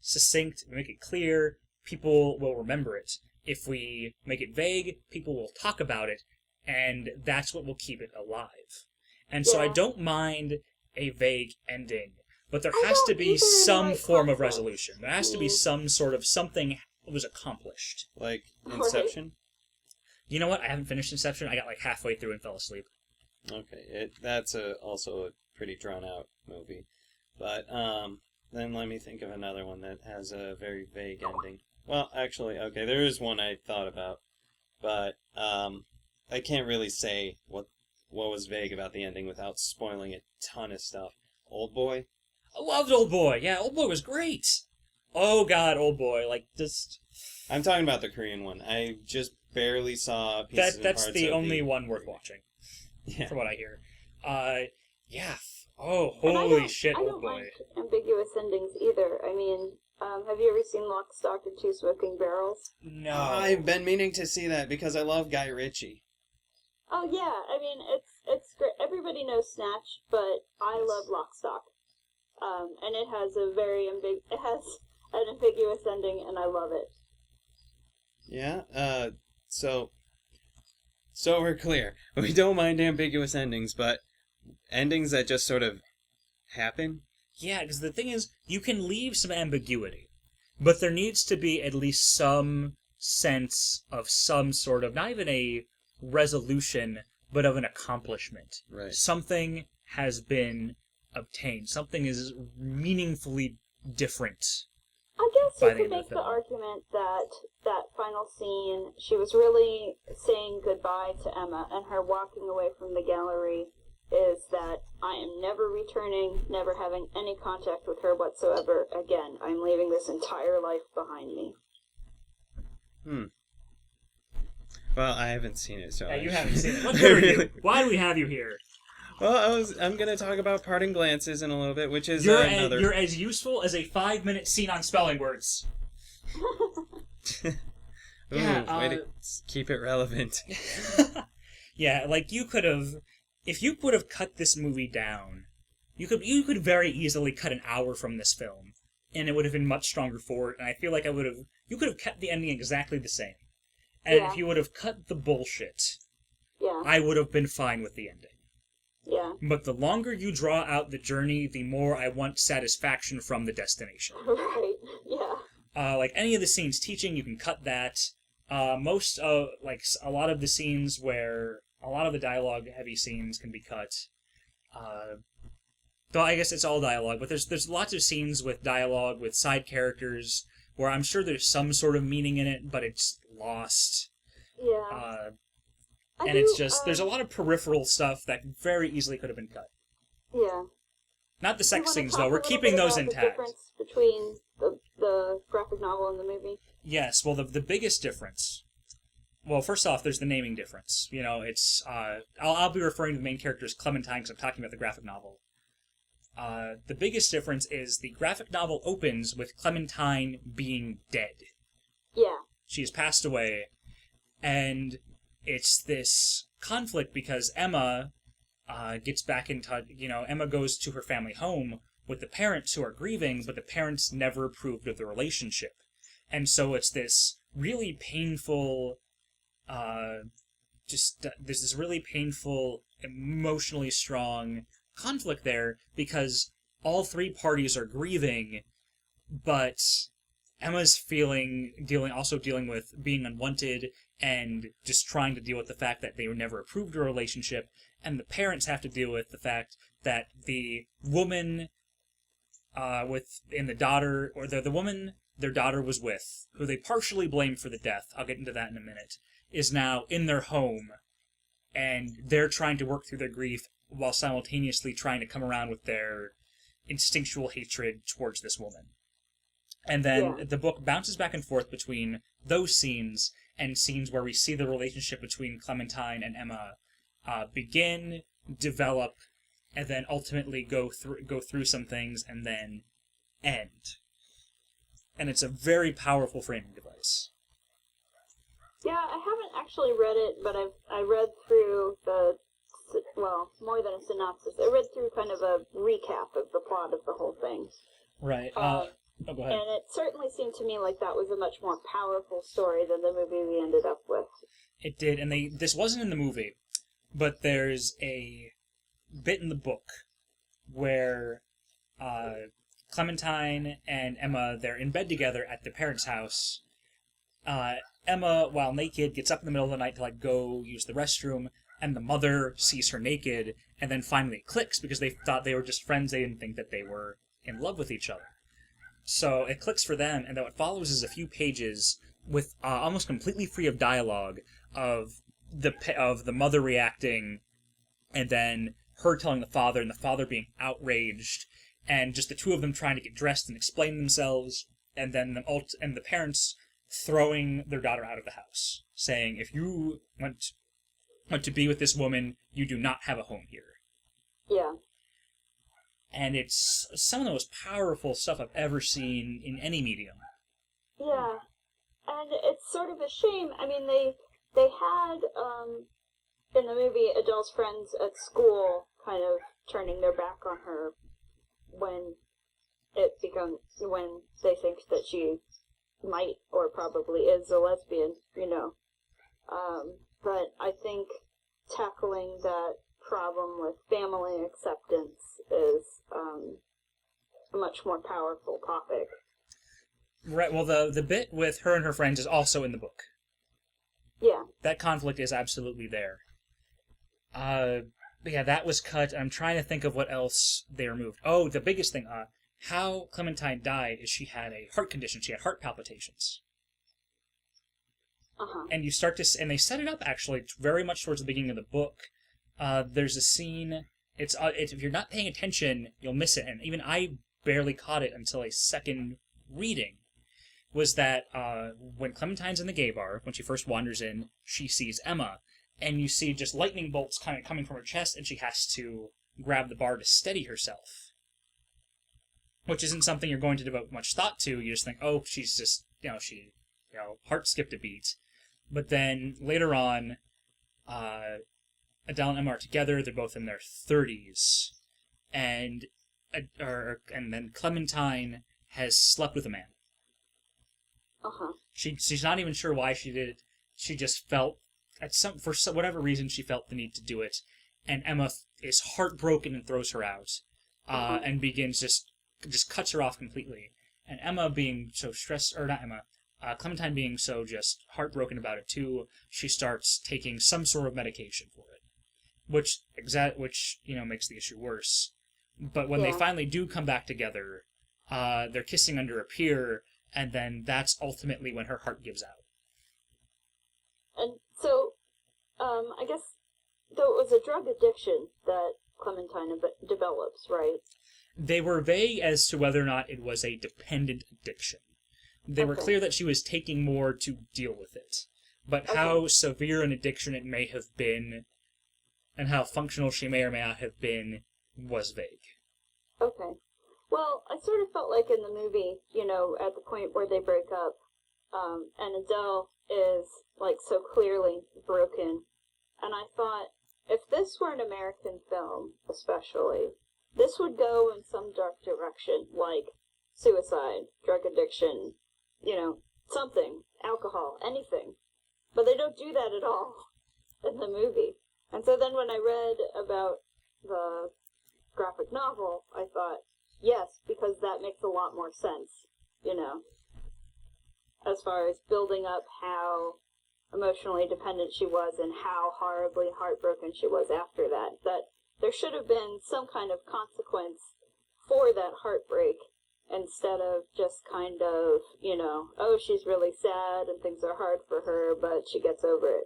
succinct, make it clear, people will remember it. If we make it vague, people will talk about it, and that's what will keep it alive. And so I don't mind a vague ending, but there has to be some form of resolution. There has to be some sort of something was accomplished. Like Inception? You know what? I haven't finished Inception. I got halfway through and fell asleep. Okay, that's also a pretty drawn-out movie. But then let me think of another one that has a very vague ending. Well, actually, okay, there is one I thought about, but I can't really say what was vague about the ending without spoiling a ton of stuff. Old Boy? I loved Old Boy. Yeah, Old Boy was great. Oh God, Old Boy, I'm talking about the Korean one. I just barely saw pieces and parts That's the only one worth watching, from what I hear. Yeah. Oh, holy shit, Old Boy. I don't like ambiguous endings either. I mean, have you ever seen Lock, Stock, and Two Smoking Barrels? No. I've been meaning to see that because I love Guy Ritchie. Oh yeah, I mean it's great. Everybody knows Snatch, but I love Lock, Stock, and it has an ambiguous ending, and I love it. Yeah. So we're clear. We don't mind ambiguous endings, but endings that just sort of happen. Yeah, because the thing is, you can leave some ambiguity, but there needs to be at least some sense of some sort of, not even a resolution, but of an accomplishment. Right. Something has been obtained. Something is meaningfully different. I guess you could make the argument that that final scene, she was really saying goodbye to Emma, and her walking away from the gallery is that I am never returning, never having any contact with her whatsoever again. I'm leaving this entire life behind me. Well, I haven't seen it, so... Yeah, you haven't seen it. What good are you? Why do we have you here? Well, I'm going to talk about Parting Glances in a little bit, which is another... You're as useful as a 5-minute scene on spelling words. Way to keep it relevant. Yeah, you could have... If you would have cut this movie down, you could very easily cut an hour from this film, and it would have been much stronger for it, and I feel like you could have kept the ending exactly the same. And if you would have cut the bullshit, I would have been fine with the ending. Yeah. But the longer you draw out the journey, the more I want satisfaction from the destination. Right, yeah. Any of the scenes teaching, you can cut that. A lot of the scenes where a lot of the dialogue-heavy scenes can be cut. Though I guess it's all dialogue, but there's lots of scenes with dialogue, with side characters, where I'm sure there's some sort of meaning in it, but it's lost. Yeah. And it's just, there's a lot of peripheral stuff that very easily could have been cut. Yeah. Not the sex scenes, though. We're We're keeping those The intact. difference between the graphic novel and the movie. Yes, well, the biggest difference... Well, first off, there's the naming difference. You know, it's... I'll be referring to the main character as Clementine because I'm talking about the graphic novel. The biggest difference is the graphic novel opens with Clementine being dead. Yeah. She has passed away, and it's this conflict because Emma gets back in touch. You know, Emma goes to her family home with the parents who are grieving, but the parents never approved of the relationship. And so it's this really painful... there's this really painful, emotionally strong conflict there because all three parties are grieving, but Emma's also dealing with being unwanted and just trying to deal with the fact that they were never approved of a relationship, and the parents have to deal with the fact that the woman the woman their daughter was with, who they partially blame for the death, I'll get into that in a minute, is now in their home, and they're trying to work through their grief while simultaneously trying to come around with their instinctual hatred towards this woman. And then the book bounces back and forth between those scenes and scenes where we see the relationship between Clementine and Emma begin, develop, and then ultimately go through some things and then end. And it's a very powerful framing device. Yeah, I haven't actually read it, but I read through more than a synopsis. I read through kind of a recap of the plot of the whole thing. Right. Go ahead. And it certainly seemed to me like that was a much more powerful story than the movie we ended up with. It did, and this wasn't in the movie, but there's a bit in the book where Clementine and Emma, they're in bed together at their parents' house. Emma, while naked, gets up in the middle of the night to go use the restroom, and the mother sees her naked, and then finally it clicks because they thought they were just friends. They didn't think that they were in love with each other. So it clicks for them, and then what follows is a few pages with almost completely free of dialogue of the mother reacting, and then her telling the father, and the father being outraged, and just the two of them trying to get dressed and explain themselves, and then the parents throwing their daughter out of the house, saying, if you want to be with this woman, you do not have a home here. Yeah. And it's some of the most powerful stuff I've ever seen in any medium. Yeah. And it's sort of a shame. I mean, they had, in the movie, Adele's friends at school kind of turning their back on her when they think that she might or probably is a lesbian, but I think tackling that problem with family acceptance is a much more powerful topic. Right, well, the bit with her and her friends is also in the book. Yeah. That conflict is absolutely there. But yeah, that was cut. I'm trying to think of what else they removed. Oh, the biggest thing, how Clementine died is she had a heart condition. She had heart palpitations. Uh-huh. And and they set it up, actually, very much towards the beginning of the book. There's a scene, it's if you're not paying attention, you'll miss it, and even I barely caught it until a second reading, was that when Clementine's in the gay bar, when she first wanders in, she sees Emma, and you see just lightning bolts kind of coming from her chest, and she has to grab the bar to steady herself. Which isn't something you're going to devote much thought to. You just think, oh, she's just, heart skipped a beat. But then, later on, Adele and Emma are together, they're both in their 30s, and then Clementine has slept with a man. Uh-huh. She's not even sure why she did it. She just felt, for whatever reason, she felt the need to do it, and Emma is heartbroken and throws her out, and begins just cuts her off completely. And Emma being so stressed, or not Emma, Clementine being so just heartbroken about it too, she starts taking some sort of medication for it. which makes the issue worse. But when they finally do come back together, they're kissing under a pier, and then that's ultimately when her heart gives out. And so, I guess, though it was a drug addiction that Clementine develops, right? They were vague as to whether or not it was a dependent addiction. They were clear that she was taking more to deal with it. But how severe an addiction it may have been, and how functional she may or may not have been, was vague. Okay. Well, I sort of felt like in the movie, at the point where they break up, and Adele is, like, so clearly broken. And I thought, if this were an American film, especially, this would go in some dark direction, like suicide, drug addiction, something, alcohol, anything. But they don't do that at all in the movie. And so then when I read about the graphic novel, I thought, yes, because that makes a lot more sense, as far as building up how emotionally dependent she was and how horribly heartbroken she was after that. That there should have been some kind of consequence for that heartbreak instead of just kind of, oh, she's really sad and things are hard for her, but she gets over it.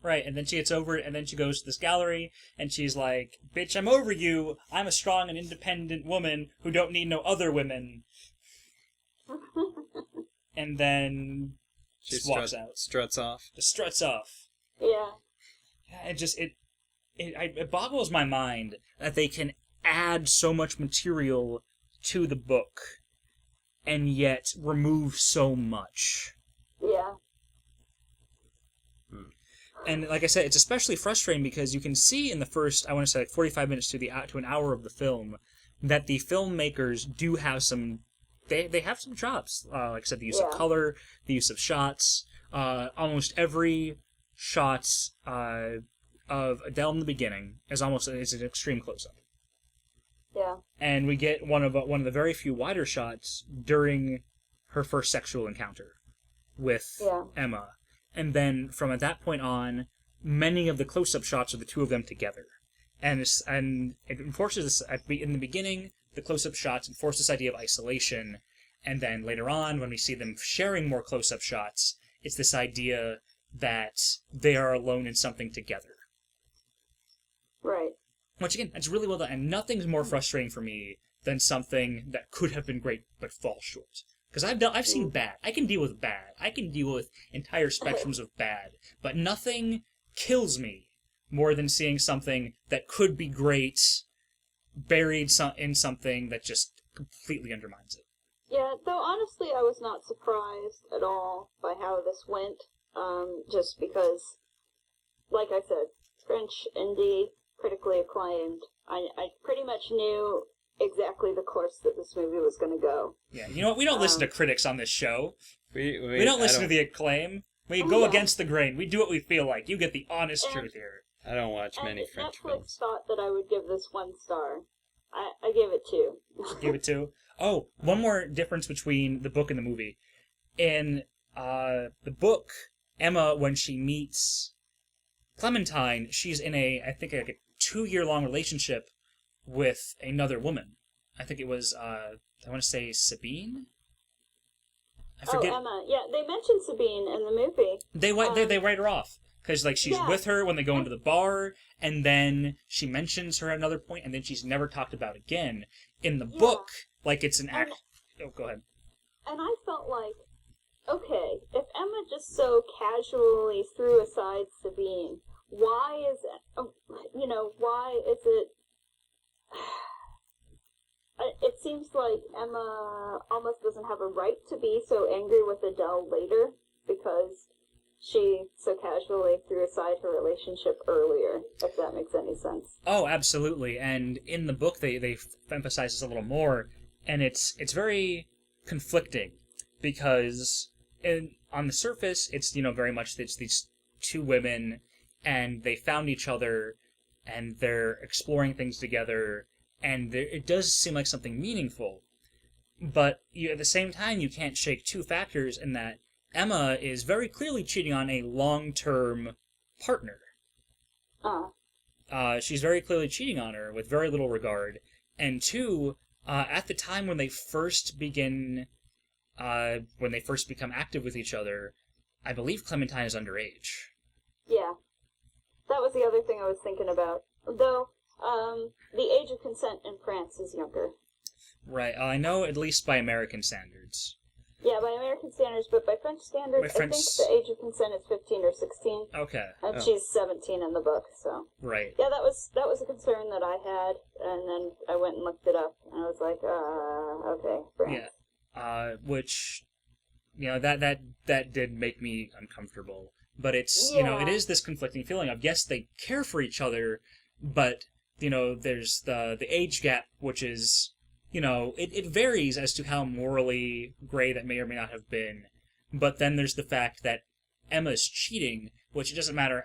Right, and then she gets over it, and then she goes to this gallery, and she's like, bitch, I'm over you. I'm a strong and independent woman who don't need no other women. And then she just walks out. Struts off. Just struts off. Yeah. It boggles my mind that they can add so much material to the book and yet remove so much. Yeah. And like I said, it's especially frustrating because you can see in the first, I want to say, like 45 minutes to an hour of the film, that the filmmakers do have some. They have some chops. Like I said, the use of color, the use of shots. Almost every shot of Adele in the beginning is an extreme close-up. Yeah. And we get one of the very few wider shots during her first sexual encounter with Emma. And then from at that point on, many of the close-up shots are the two of them together. And it enforces this, in the beginning, the close-up shots enforce this idea of isolation. And then later on, when we see them sharing more close-up shots, it's this idea that they are alone in something together. Right. Which, again, that's really well done. And nothing's more frustrating for me than something that could have been great but falls short. Because I've seen bad. I can deal with bad. I can deal with entire spectrums of bad. But nothing kills me more than seeing something that could be great buried in something that just completely undermines it. Yeah, though honestly I was not surprised at all by how this went. Just because, like I said, French indie, critically acclaimed. I pretty much knew exactly the course that this movie was going to go. Yeah, you know what? We don't listen to critics on this show. We don't listen to the acclaim. We go against the grain. We do what we feel like. You get the honest truth here. I don't watch many French films. Netflix thought that I would give this 1 star. I gave it 2. Give it 2? Oh, one more difference between the book and the movie. In the book, Emma, when she meets Clementine, she's in I think a 2-year-long relationship with another woman. I think it was, I want to say Sabine? I forget. Oh, Emma. Yeah, they mentioned Sabine in the movie. They write her off. Because, like, she's with her when they go into the bar, and then she mentions her at another point, and then she's never talked about again. In the book, like, it's an act... Oh, go ahead. And I felt like, okay, if Emma just so casually threw aside Sabine, why is it... It seems like Emma almost doesn't have a right to be so angry with Adele later, because she so casually threw aside her relationship earlier, if that makes any sense. Oh, absolutely. And in the book, they emphasize this a little more, and it's very conflicting, because on the surface, it's, very much it's these two women, and they found each other, and they're exploring things together, and it does seem like something meaningful. But at the same time, you can't shake two factors in that Emma is very clearly cheating on a long-term partner. she's very clearly cheating on her with very little regard. And two, at the time when they first become active with each other, I believe Clementine is underage. Yeah. That was the other thing I was thinking about. Though, the age of consent in France is younger. Right. I know, at least by American standards. Yeah, by American standards, but by French standards, I think the age of consent is 15 or 16. Okay. And she's 17 in the book, so. Right. Yeah, that was a concern that I had, and then I went and looked it up, and I was like, okay, France. Yeah. Which, that did make me uncomfortable. But it's, it is this conflicting feeling of, yes, they care for each other, but, there's the age gap, which is, it varies as to how morally gray that may or may not have been. But then there's the fact that Emma's cheating, which it doesn't matter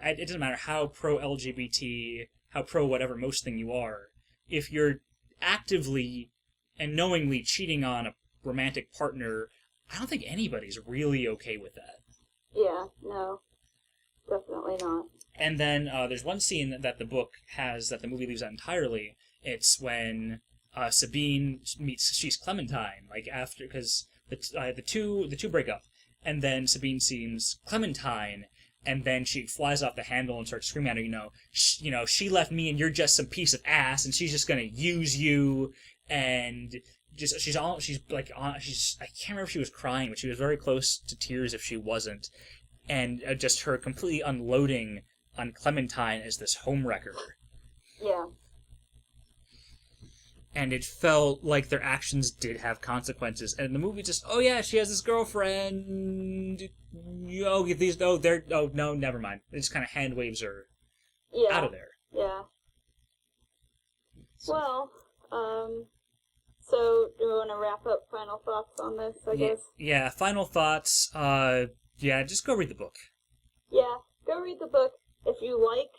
how pro-LGBT, how pro-whatever most thing you are. If you're actively and knowingly cheating on a romantic partner, I don't think anybody's really okay with that. Yeah, no. Definitely not. And then there's one scene that the book has that the movie leaves out entirely. It's when Sabine she's Clementine, like after, because the two break up, and then Sabine sees Clementine, and then she flies off the handle and starts screaming at her, she left me and you're just some piece of ass, and she's just gonna use you, and I can't remember if she was crying, but she was very close to tears if she wasn't. And just her completely unloading on Clementine as this homewrecker. Yeah. And it felt like their actions did have consequences. And the movie just, oh yeah, she has this girlfriend. No, never mind. It just kind of hand waves her out of there. Yeah. Well, so do we want to wrap up final thoughts on this, I guess? Yeah, final thoughts. Yeah, just go read the book. Yeah, go read the book. If you like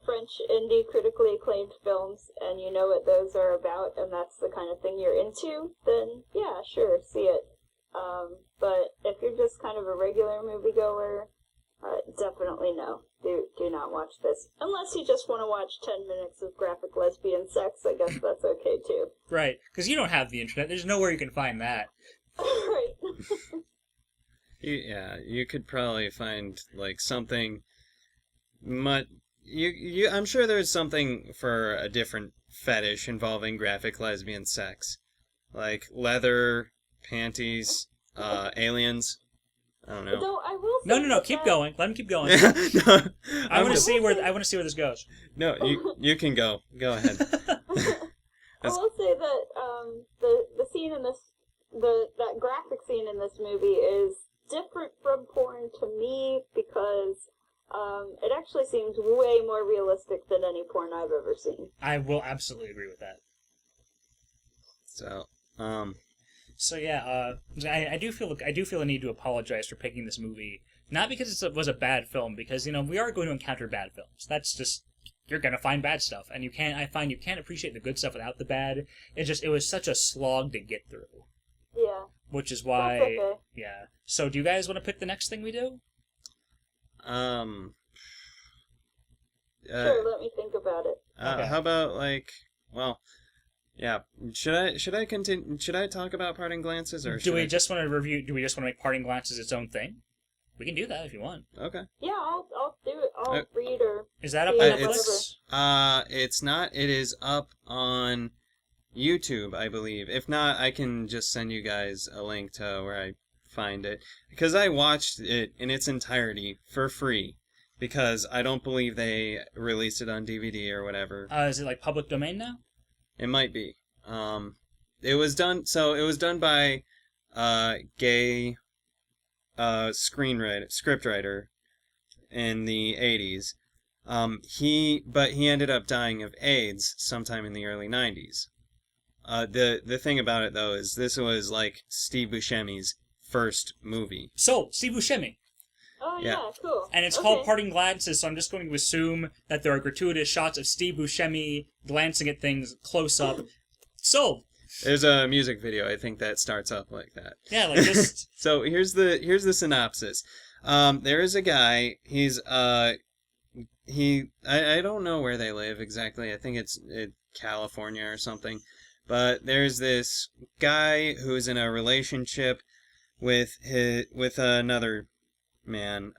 French indie critically acclaimed films and you know what those are about and that's the kind of thing you're into, then yeah, sure, see it. But if you're just kind of a regular moviegoer, definitely no. Do not watch this. Unless you just want to watch 10 minutes of graphic lesbian sex, I guess that's okay too. Right, because you don't have the internet. There's nowhere you can find that. Right. Yeah, you could probably find like something. I'm sure there's something for a different fetish involving graphic lesbian sex, like leather, panties, aliens. I don't know. Though I will say No. Keep going. Let him keep going. No, I want to see where this goes. No, you can go. Go ahead. I will say that the scene in this that graphic scene in this movie is different from porn to me because it actually seems way more realistic than any porn I've ever seen. I will absolutely agree with that. So, yeah, I do feel a need to apologize for picking this movie, not because it was a bad film, because we are going to encounter bad films. That's just, you're gonna find bad stuff, and you can't appreciate the good stuff without the bad. It was such a slog to get through. Yeah. Which is why, that's okay. Yeah. So, do you guys want to pick the next thing we do? Sure, let me think about it. Okay. How about yeah. Should I continue? Should I talk about Parting Glances, or do we just want to make Parting Glances its own thing? We can do that if you want. Okay. Yeah, I'll do it. I'll read or. Is that up on Netflix? It's not. It is up on YouTube, I believe. If not, I can just send you guys a link to where I find it, because I watched it in its entirety for free, because I don't believe they released it on DVD or whatever. Is it like public domain now? It might be. It was done by gay scriptwriter in the 80s. He ended up dying of AIDS sometime in the early 90s. The thing about it, though, is this was like Steve Buscemi's first movie. So, Steve Buscemi. Oh, yeah, cool. And it's called Parting Glances, so I'm just going to assume that there are gratuitous shots of Steve Buscemi glancing at things close up. Sold! There's a music video, I think, that starts up like that. Yeah, like just... So here's the synopsis. There is a guy, I don't know where they live exactly. I think it's California or something. But there's this guy who's in a relationship with another man.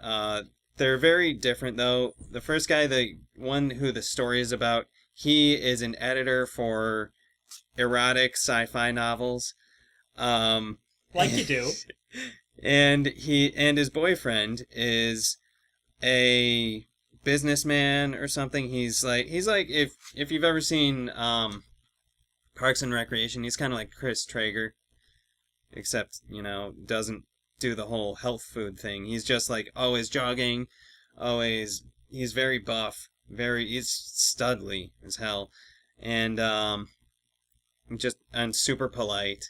They're very different though. The first guy, the one who the story is about, he is an editor for erotic sci-fi novels. Like you do. And his boyfriend is a businessman or something. He's like if you've ever seen Parks and Recreation, he's kind of like Chris Traeger, except doesn't do the whole health food thing. He's just like always jogging, he's very buff, he's studly as hell, and super polite.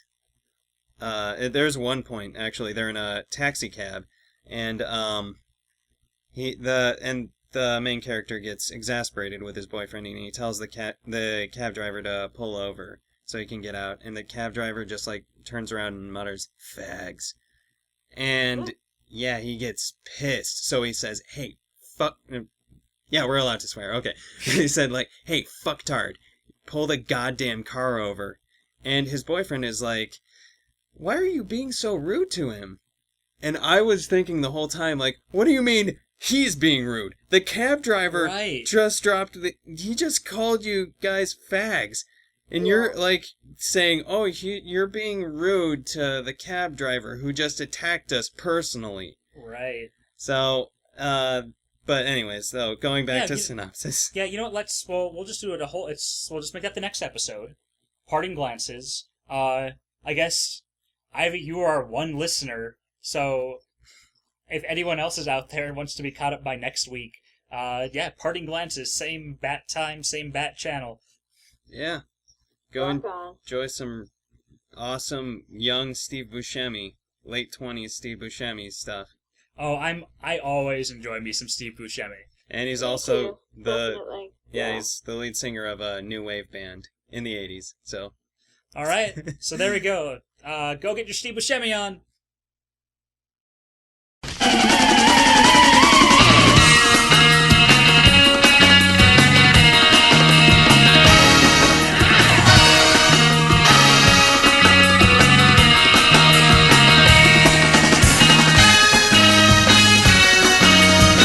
There's one point actually they're in a taxi cab, and the main character gets exasperated with his boyfriend, and he tells the cab driver to pull over so he can get out, and the cab driver just like turns around and mutters fags, and yeah, he gets pissed, so he says, hey, fuck, yeah, we're allowed to swear, okay. He said like, hey, fucktard, pull the goddamn car over. And his boyfriend is like, why are you being so rude to him? And I was thinking the whole time, like, what do you mean he's being rude? The cab driver just he just called you guys fags. And you're, like, saying, oh, you're being rude to the cab driver who just attacked us personally. Right. So, but anyways, so going back to synopsis. Yeah, you know what, we'll just do it we'll just make that the next episode. Parting glances. I guess, Ivy, you are one listener, so if anyone else is out there and wants to be caught up by next week, parting glances, same bat time, same bat channel. Yeah. Go enjoy some awesome young Steve Buscemi, late 20s Steve Buscemi stuff. Oh, I always enjoy me some Steve Buscemi. And he's also he's the lead singer of a new wave band in the 80s. So all right. So there we go. Go get your Steve Buscemi on.